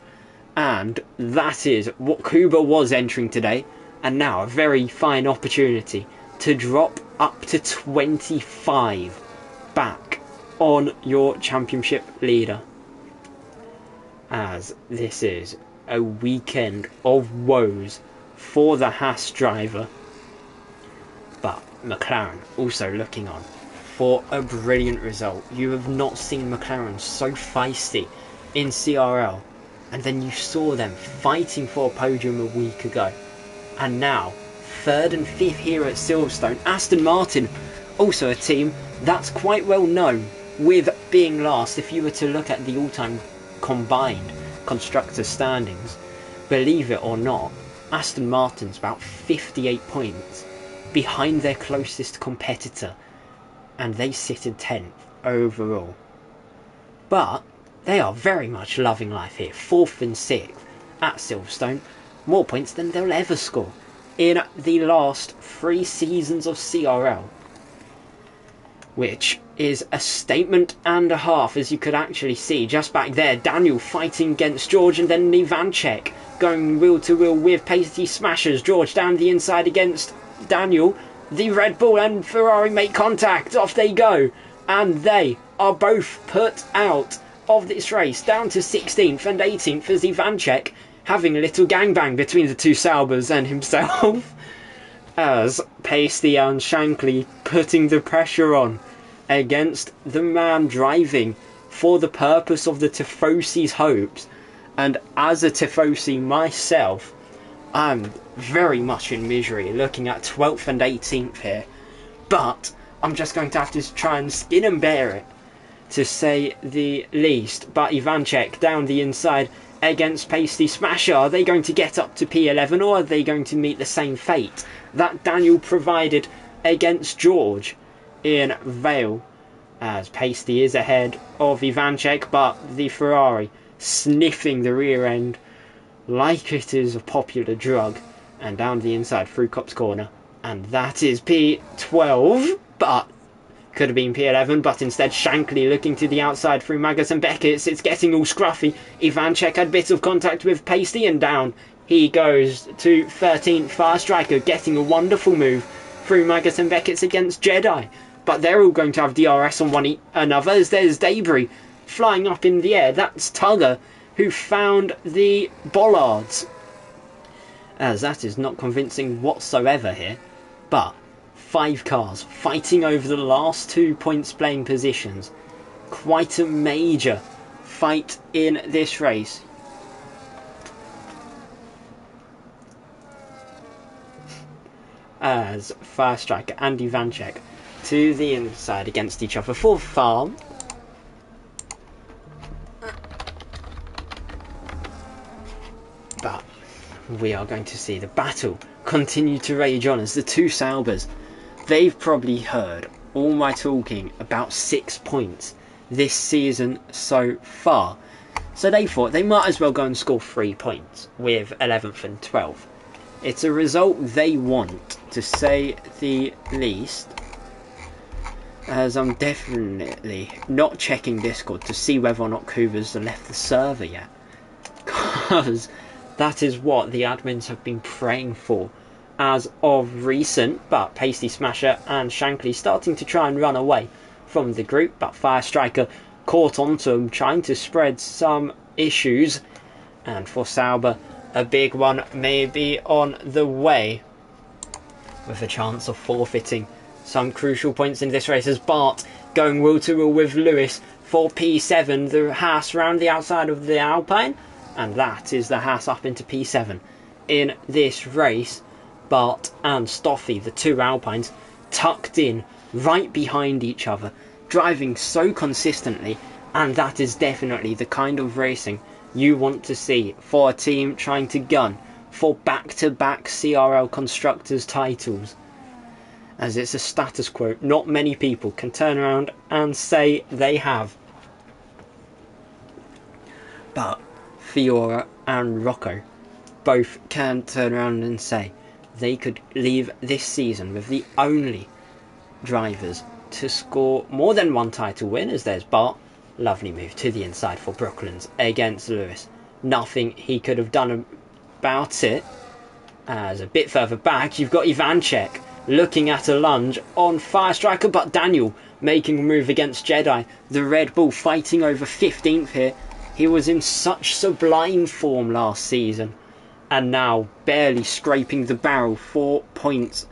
And that is what Kuba was entering today. And now a very fine opportunity to drop up to 25 back on your championship leader. As this is a weekend of woes for the Haas driver. But McLaren also looking on for a brilliant result. You have not seen McLaren so feisty in CRL. And then you saw them fighting for a podium a week ago. And now, 3rd and 5th here at Silverstone. Aston Martin, also a team that's quite well known with being last. If you were to look at the all-time combined constructor standings, believe it or not, Aston Martin's about 58 points behind their closest competitor. And they sit in 10th overall. But they are very much loving life here. 4th and 6th at Silverstone. More points than they'll ever score in the last 3 seasons of CRL. Which is a statement and a half, as you could actually see just back there. Daniel fighting against George, and then Ivanchek going wheel to wheel with Pasty Smashers. George down the inside against Daniel. The Red Bull and Ferrari make contact. Off they go. And they are both put out of this race, down to 16th and 18th as Ivanchek having a little gangbang between the two Saubers and himself. As Pasty and Shankly putting the pressure on against the man driving for the purpose of the Tifosi's hopes. And as a Tifosi myself, I'm very much in misery looking at 12th and 18th here. But I'm just going to have to try and skin and bear it, to say the least. But Ivanchek down the inside against Pasty Smasher. Are they going to get up to P11, or are they going to meet the same fate that Daniel provided against George in Vale? As Pasty is ahead of Ivanchek, but the Ferrari sniffing the rear end like it is a popular drug. And down the inside through Copse Corner. And that is P12, but could have been P11, but instead Shankly looking to the outside through Magus and Beckett's. It's getting all scruffy. Ivanchek had bits of contact with Pasty, and down he goes to 13th. Fire Striker getting a wonderful move through Magus and Beckett's against Jedi. But they're all going to have DRS on one another, as there's debris flying up in the air. That's Tugger, who found the bollards. As that is not convincing whatsoever here. But 5 cars fighting over the last 2 points playing positions. Quite a major fight in this race. As Fire Striker and Ivanchek to the inside against each other for farm. But we are going to see the battle continue to rage on as the two Saubers, they've probably heard all my talking about 6 points this season so far. So they thought they might as well go and score 3 points with 11th and 12th. It's a result they want, to say the least. as I'm definitely not checking Discord to see whether or not Kuba's left the server yet, because that is what the admins have been praying for as of recent. But Pasty Smasher and Shankly starting to try and run away from the group, but Fire Striker caught onto him, trying to spread some issues, and for Sauber a big one may be on the way, with a chance of forfeiting some crucial points in this race, as Bart going wheel to wheel with Lewis for P7, the Haas round the outside of the Alpine, and that is the Haas up into P7 in this race. Bart and Stoffy, the two Alpines, tucked in right behind each other, driving so consistently, and that is definitely the kind of racing you want to see for a team trying to gun for back-to-back CRL Constructors titles, as it's a status quo not many people can turn around and say they have. But Fiora and Rocco both can turn around and say they could leave this season with the only drivers to score more than one title win, as there's Bart. Lovely move to the inside for Brooklands against Lewis. Nothing he could have done about it. As a bit further back, you've got Ivancek looking at a lunge on Fire Striker, but Daniel making a move against Jedi. The Red Bull fighting over 15th here. He was in such sublime form last season, and now barely scraping the barrel for points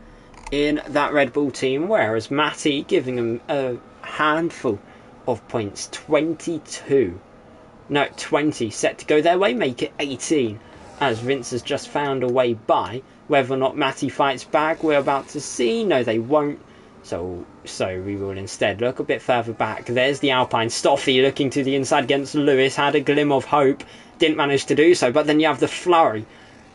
in that Red Bull team, whereas Matty giving him a handful of points, 20 set to go their way, make it 18, as Vince has just found a way by. Whether or not Matty fights back, we're about to see. No, they won't. So we will instead look a bit further back. There's the Alpine. Stoffy looking to the inside against Lewis, had a glimmer of hope, didn't manage to do so, but then you have the flurry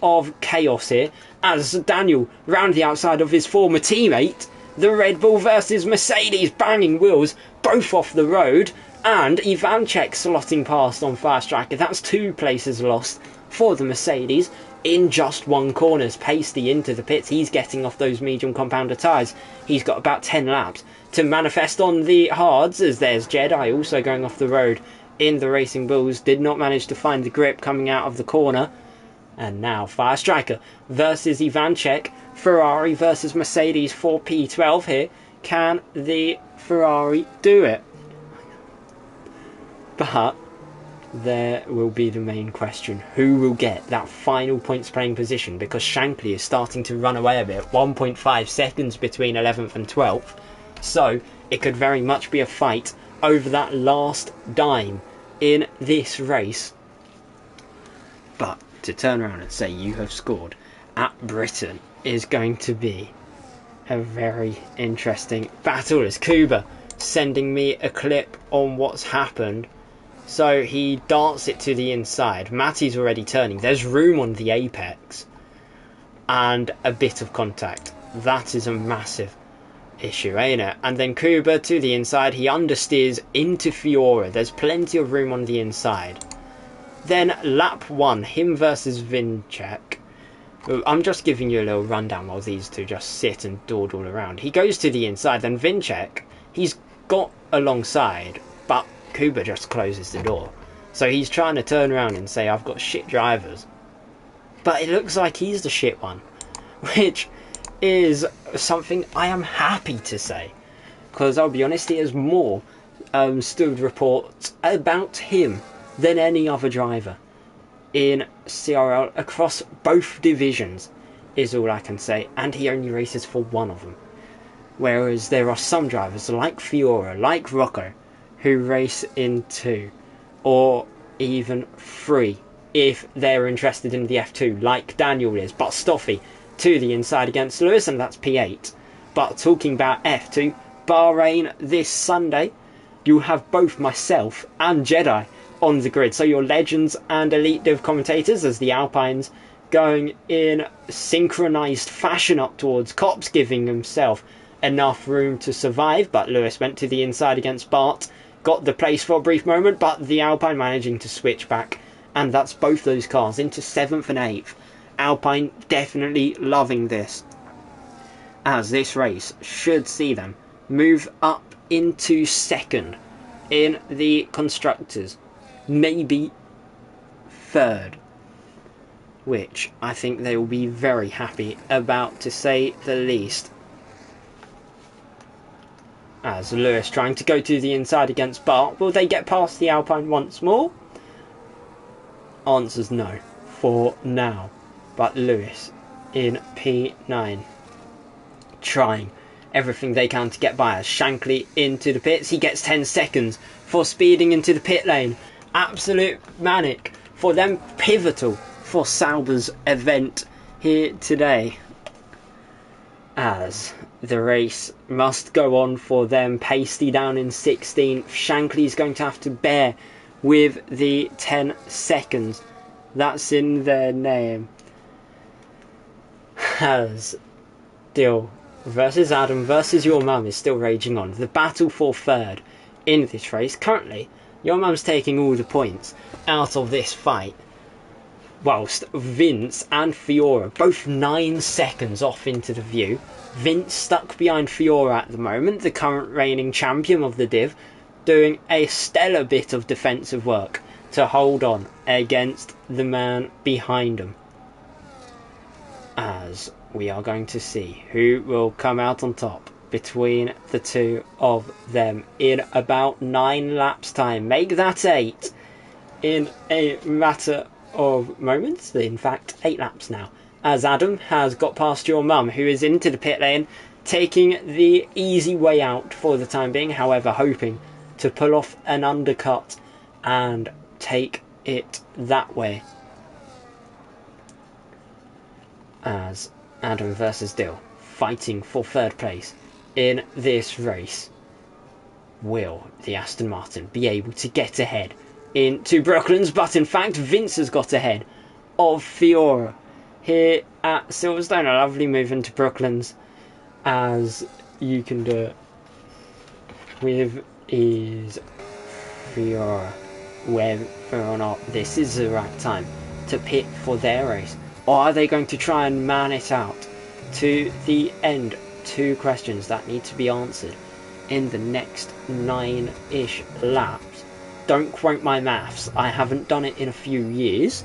of chaos here, as Daniel round the outside of his former teammate. The Red Bull versus Mercedes, banging wheels both off the road, and Ivancek slotting past on Fire Striker. That's 2 places lost for the Mercedes in just one corner. Pasty into the pits. He's getting off those medium compounder tyres. He's got about 10 laps to manifest on the hards, as there's Jedi also going off the road in the Racing Bulls. Did not manage to find the grip coming out of the corner. And now Fire Striker versus Ivancek. Ferrari versus Mercedes for P12 here. Can the Ferrari do it? But there will be the main question. Who will get that final points playing position? Because Shankly is starting to run away a bit. 1.5 seconds between 11th and 12th. So it could very much be a fight over that last dime in this race. But to turn around and say you have scored at Britain is going to be a very interesting battle, as Kuba sending me a clip on what's happened. So he darts it to the inside. Matty's already turning. There's room on the apex and a bit of contact. That is a massive issue, ain't it? And then Kuba to the inside. He understeers into Fiora. There's plenty of room on the inside. Then lap 1, him versus Vincek. I'm just giving you a little rundown while these two just sit and dawdle around. He goes to the inside, then Vincek, he's got alongside, but Kuba just closes the door. So he's trying to turn around and say, I've got shit drivers. But it looks like he's the shit one, which is something I am happy to say. Because I'll be honest, there's more stewed reports about him than any other driver in CRL across both divisions, is all I can say, and he only races for one of them. Whereas there are some drivers like Fiora, like Rocco, who race in 2 or even 3 if they're interested in the F2, like Daniel is. But Stoffy to the inside against Lewis, and that's P8. But talking about F2, Bahrain this Sunday, you have both myself and Jedi on the grid. So your legends and elite div commentators, as the Alpines going in synchronised fashion up towards Cops, giving himself enough room to survive. But Lewis went to the inside against Bart, got the place for a brief moment, but the Alpine managing to switch back, and that's both those cars into 7th and 8th. Alpine definitely loving this, as this race should see them move up into second in the constructors, maybe third, which I think they will be very happy about, to say the least. As Lewis trying to go to the inside against Bart. Will they get past the Alpine once more? Answer's no for now. But Lewis in P9 trying everything they can to get by as Shankly into the pits. He gets 10 seconds for speeding into the pit lane. Absolute manic for them, pivotal for Sauber's event here today, as the race must go on for them. Pasty down in 16th. Shankly's going to have to bear with the 10 seconds that's in their name, as Dill versus Adam versus Your Mum is still raging on. The battle for third in this race. Currently, Your Mum's taking all the points out of this fight, whilst Vince and Fiora both 9 seconds off into the view. Vince stuck behind Fiora at the moment, the current reigning champion of the div, doing a stellar bit of defensive work to hold on against the man behind him. As we are going to see who will come out on top between the two of them in about 9 laps time. Make that 8 in a matter of moments. In fact, 8 laps now, as Adam has got past Your Mum, who is into the pit lane, taking the easy way out for the time being, however hoping to pull off an undercut and take it that way. As Adam versus Dill fighting for third place in this race. Will the Aston Martin be able to get ahead into Brooklands? But in fact, Vince has got ahead of Fiora here at Silverstone. A lovely move into Brooklands, as you can do it with ease. Fiora, whether or not this is the right time to pit for their race, or are they going to try and man it out to the end? 2 questions that need to be answered in the next 9-ish laps. Don't quote my maths, I haven't done it in a few years,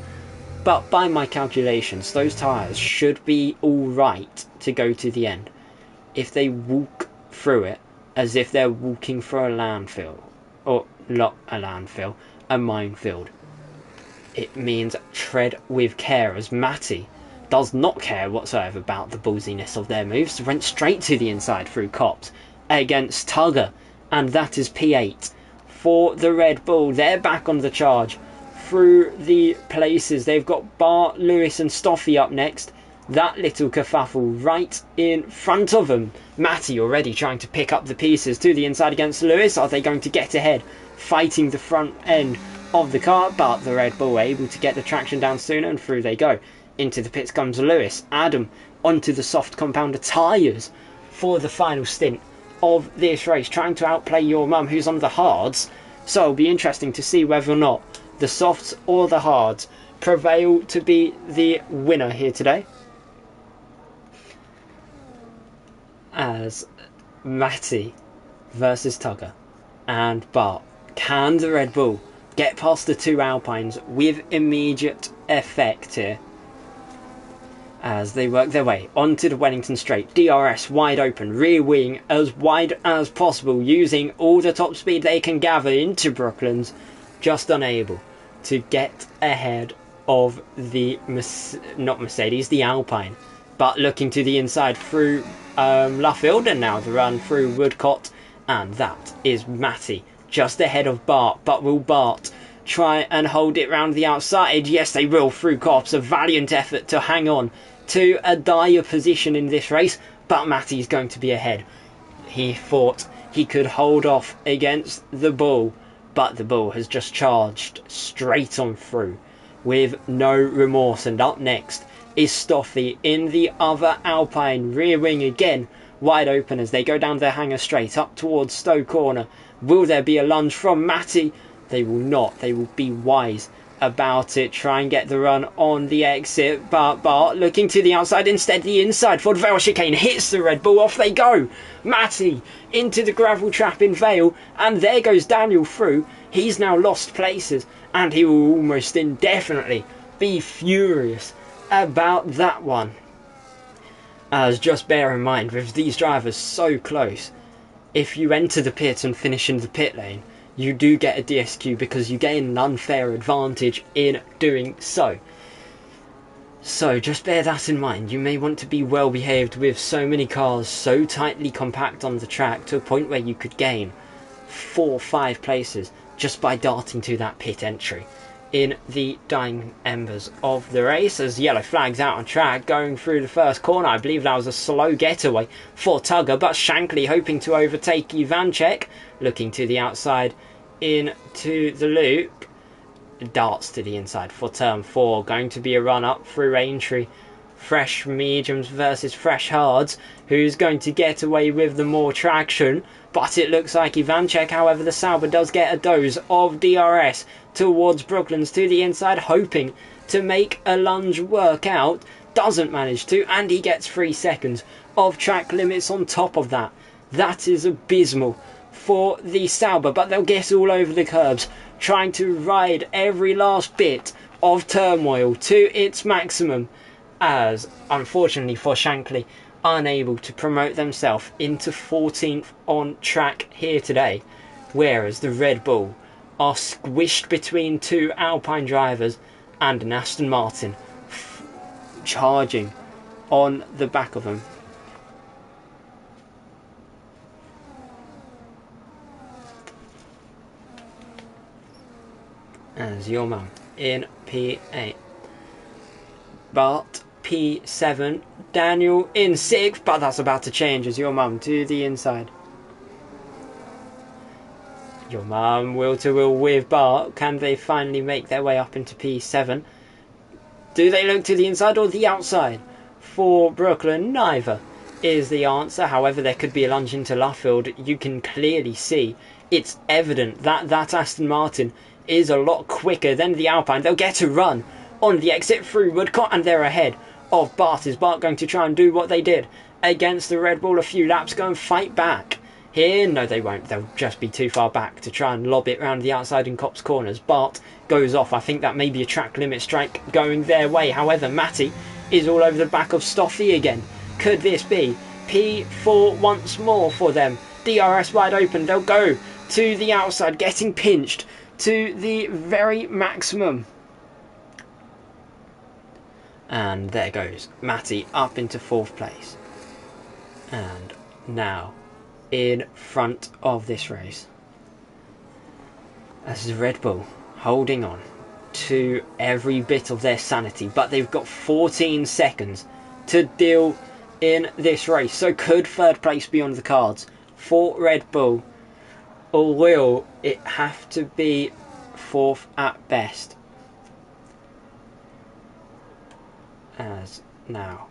but by my calculations, those tyres should be alright to go to the end if they walk through it as if they're walking through a landfill, or not a landfill, a minefield. It means tread with care, as Matty does not care whatsoever about the ballsiness of their moves. Went straight to the inside through Cops against Tugger, and that is P8 for the Red Bull. They're back on the charge through the places. They've got Bart, Lewis and Stoffy up next. That little kerfuffle right in front of them. Matty already trying to pick up the pieces to the inside against Lewis. Are they going to get ahead, fighting the front end of the car? But the Red Bull able to get the traction down sooner, and through they go. Into the pits comes Lewis. Adam onto the soft compounder tyres for the final stint of this race, trying to outplay Your Mum, who's on the hards. So it'll be interesting to see whether or not the softs or the hards prevail to be the winner here today. As Matty versus Tugger and Bart. Can the Red Bull get past the 2 Alpines with immediate effect here, as they work their way onto the Wellington Straight? DRS wide open, rear wing as wide as possible, using all the top speed they can gather into Brooklands, just unable to get ahead of the not Mercedes, the Alpine, but looking to the inside through Luffield, and now the run through Woodcott, and that is Matty just ahead of Bart. But will Bart try and hold it round the outside? Yes, they will, through Cops. A valiant effort to hang on to a dire position in this race, but Matty's going to be ahead. He thought he could hold off against the Bull, but the Bull has just charged straight on through with no remorse. And up next is Stoffy in the other Alpine, rear wing again wide open as they go down their hangar straight up towards Stowe Corner. Will there be a lunge from Matty? They will not. They will be wise about it. Try and get the run on the exit, but Bart looking to the outside, instead the inside for the Vale chicane, hits the Red Bull, off they go. Matty into the gravel trap in Vale, and there goes Daniel through. He's now lost places, and he will almost indefinitely be furious about that one. As just bear in mind, with these drivers so close, if you enter the pit and finish in the pit lane, you do get a DSQ because you gain an unfair advantage in doing so. So just bear that in mind. You may want to be well behaved with so many cars so tightly compact on the track to a point where you could gain 4 or 5 places just by darting to that pit entry in the dying embers of the race. As yellow flags out on track, going through the first corner. I believe that was a slow getaway for Tugger, but Shankly hoping to overtake Ivancek, looking to the outside into the loop, darts to the inside for turn 4. Going to be a run up through Aintree. Fresh mediums versus fresh hards. Who's going to get away with the more traction? But it looks like Ivancek. However, the Sauber does get a dose of DRS towards Brooklands to the inside, hoping to make a lunge work out. Doesn't manage to, and he gets 3 seconds of track limits on top of that. That is abysmal for the Sauber, but they'll get all over the curbs, trying to ride every last bit of turmoil to its maximum, as unfortunately for Shankly, unable to promote themselves into 14th on track here today, whereas the Red Bull are squished between 2 Alpine drivers and an Aston Martin charging on the back of them. As your mum in P8, Bart P7, Daniel in 6th, but that's about to change as your mum to the inside. Your mum will to will with Bart. Can they finally make their way up into P7? Do they look to the inside or the outside? For Brooklyn, neither is the answer. However, there could be a lunge into Luffield. You can clearly see, it's evident that that Aston Martin is a lot quicker than the Alpine. They'll get a run on the exit through Woodcote, and they're ahead of Bart. Is Bart going to try and do what they did against the Red Bull a few laps, go and fight back here? No, they won't. They'll just be too far back to try and lob it round the outside in Copse Corners. Bart goes off. I think that may be a track limit strike going their way. However, Matty is all over the back of Stoffy again. Could this be P4 once more for them? DRS wide open. They'll go to the outside, getting pinched to the very maximum. And there goes Matty up into 4th place. And now in front of this race, as the Red Bull holding on to every bit of their sanity, but they've got 14 seconds to deal in this race. So could 3rd place be on the cards for Red Bull, or will it have to be 4th at best? As now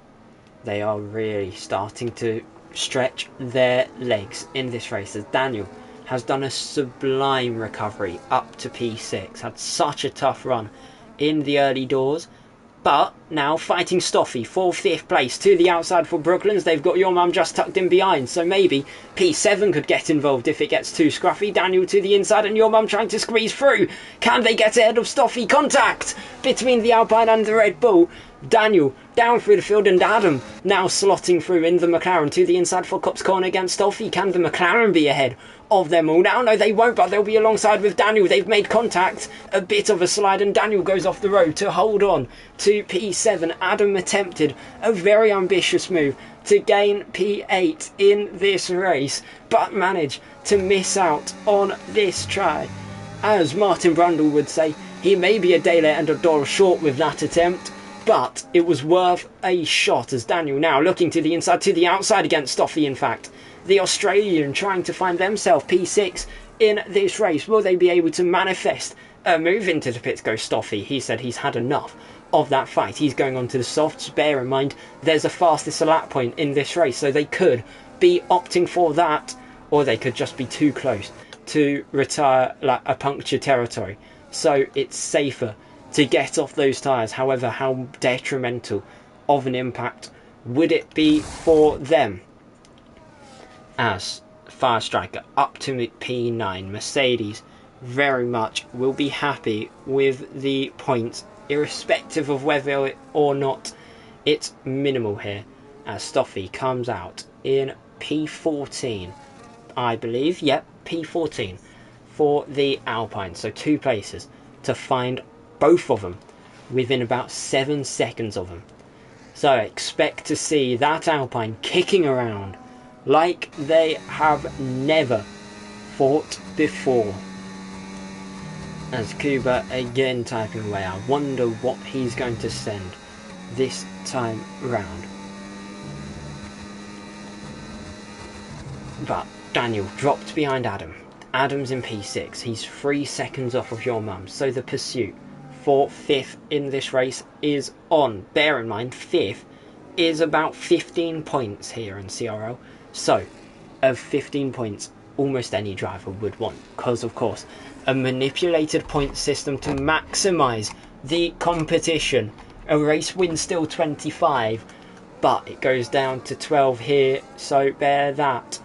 they are really starting to stretch their legs in this race, as Daniel has done a sublime recovery up to P6, had such a tough run in the early doors, but now fighting Stoffy for 5th place to the outside for Brooklands. They've got your mum just tucked in behind, so maybe P7 could get involved if it gets too scruffy. Daniel to the inside and your mum trying to squeeze through. Can they get ahead of Stoffy? Contact between the Alpine and the Red Bull. Daniel down through the field, and Adam now slotting through in the McLaren to the inside for Copse Corner against Stoffy. Can the McLaren be ahead of them all now? No, they won't, but they'll be alongside with Daniel. They've made contact, a bit of a slide, and Daniel goes off the road to hold on to P7. Adam attempted a very ambitious move to gain P8 in this race, but managed to miss out on this try. As Martin Brundle would say, he may be a day late and a dollar short with that attempt, but it was worth a shot, as Daniel now looking to the inside, to the outside against Stoffy. In fact, the Australian trying to find themselves P6 in this race. Will they be able to manifest a move into the pits? Go Stoffy. He said he's had enough of that fight. He's going on to the softs. Bear in mind, there's a fastest lap point in this race, so they could be opting for that, or they could just be too close to retire like a puncture territory. So it's safer to get off those tyres. However, how detrimental of an impact would it be for them? As Fire Striker up to P9, Mercedes very much will be happy with the points, irrespective of whether or not it's minimal here, as Stoffy comes out in P14, I believe. Yep, P14 for the Alpine. So 2 places to find both of them within about 7 seconds of them. So expect to see that Alpine kicking around like they have never fought before. As Kuba again typing away, I wonder what he's going to send this time round. But Daniel dropped behind Adam. Adam's in P6. He's 3 seconds off of your mum. So the pursuit for 5th in this race is on. Bear in mind, 5th is about 15 points here in CRL. So, of 15 points, almost any driver would want. Because, of course, a manipulated point system to maximise the competition. A race win still 25, but it goes down to 12 here. So, bear that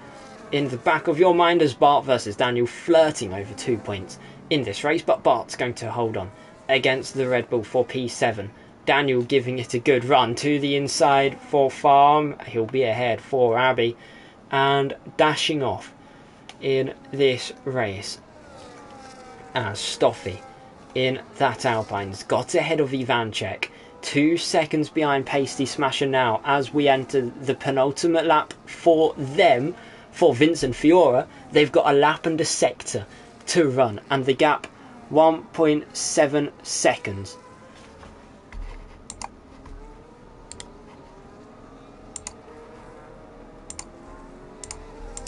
in the back of your mind as Bart versus Daniel flirting over 2 points in this race, but Bart's going to hold on against the Red Bull for P7. Daniel giving it a good run to the inside for Farm. He'll be ahead for Abbey and dashing off in this race as Stoffy in that Alpine's got ahead of Ivanchek. 2 seconds behind Pasty Smasher now as we enter the penultimate lap for them. For Vince and Fiora, they've got a lap and a sector to run, and the gap 1.7 seconds.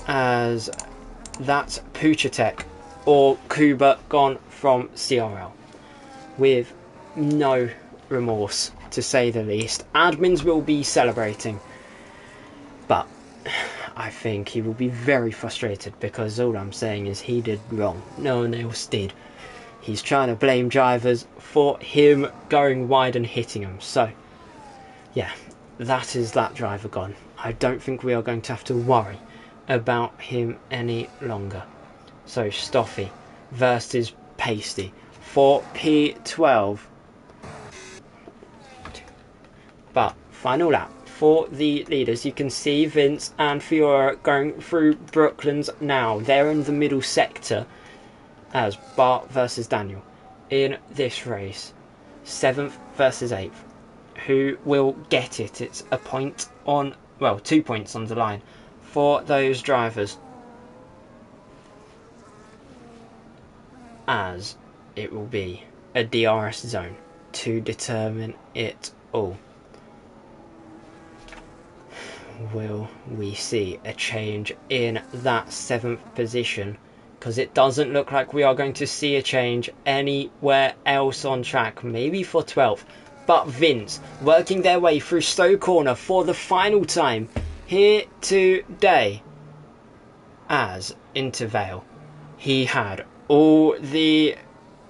As that's Puchatek or Kuba gone from CRL with no remorse, to say the least. Admins will be celebrating, but I think he will be very frustrated because all I'm saying is he did wrong. No one else did. He's trying to blame drivers for him going wide and hitting them. So, yeah, that is that driver gone. I don't think we are going to have to worry about him any longer. So, Stoffy versus Pasty for P12. But, final lap. For the leaders, you can see Vince and Fiora going through Brooklands now. They're in the middle sector as Bart versus Daniel in this race. 7th versus 8th. Who will get it? It's a point on, well, 2 points on the line for those drivers. As it will be a DRS zone to determine it all. Will we see a change in that 7th position? Because it doesn't look like we are going to see a change anywhere else on track. Maybe for 12th. But Vince working their way through Stowe Corner for the final time here today. As Intervale, he had all the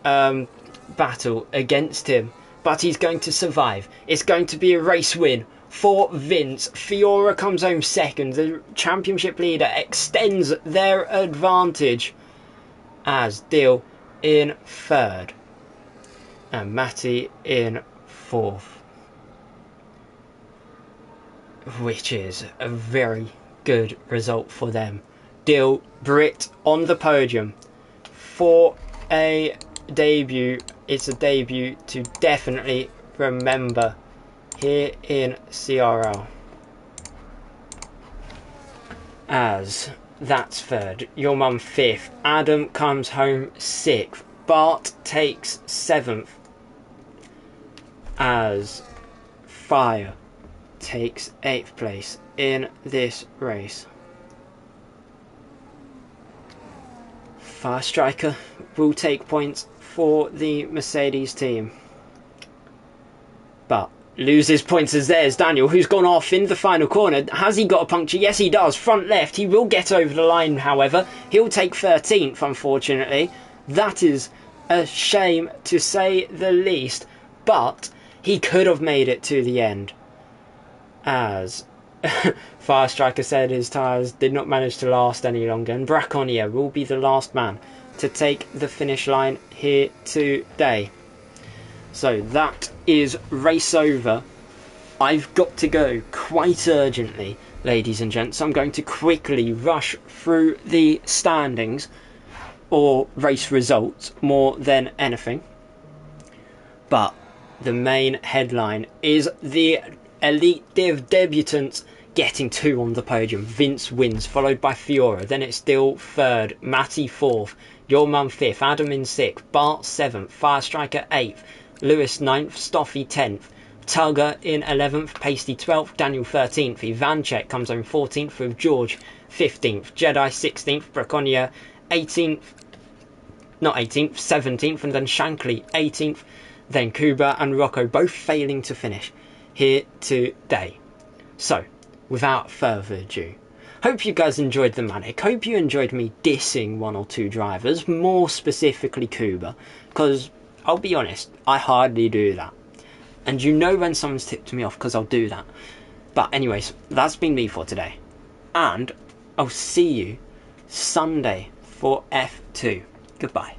battle against him, but he's going to survive. It's going to be a race win for Vince. Fiora comes home second. The championship leader extends their advantage as Deal in third and Matty in fourth, which is a very good result for them. Deal Brit on the podium for a debut. It's a debut to definitely remember here in CRL. As that's third, your mum 5th, Adam comes home 6th, Bart takes 7th, as Fire takes 8th place in this race. Fire Striker will take points for the Mercedes team, but loses points as there's Daniel, who's gone off in the final corner. Has he got a puncture? Yes, he does. Front left. He will get over the line, however. He'll take 13th, unfortunately. That is a shame to say the least, but he could have made it to the end. As Fire Striker said, his tyres did not manage to last any longer, and Braconnier will be the last man to take the finish line here today. So that is race over. I've got to go quite urgently, ladies and gents. I'm going to quickly rush through the standings, or race results more than anything. But the main headline is the Elite Div debutants getting 2 on the podium. Vince wins, followed by Fiora. Then it's still 3rd, Matty 4th, Your Mum 5th, Adam in 6th, Bart 7th, Fire Striker 8th, Lewis 9th, Stoffy 10th, Tugger in 11th, Pasty 12th, Daniel 13th, Ivanchek comes home 14th with George 15th, Jedi 16th, Braconnier 18th, not 18th, 17th, and then Shankly 18th, then Kuba and Rocco both failing to finish here today. So, without further ado, hope you guys enjoyed the Manic. Hope you enjoyed me dissing 1 or 2 drivers, more specifically Kuba, because I'll be honest, I hardly do that. And you know when someone's tipped me off, because I'll do that. But anyways, that's been me for today. And I'll see you Sunday for F2. Goodbye.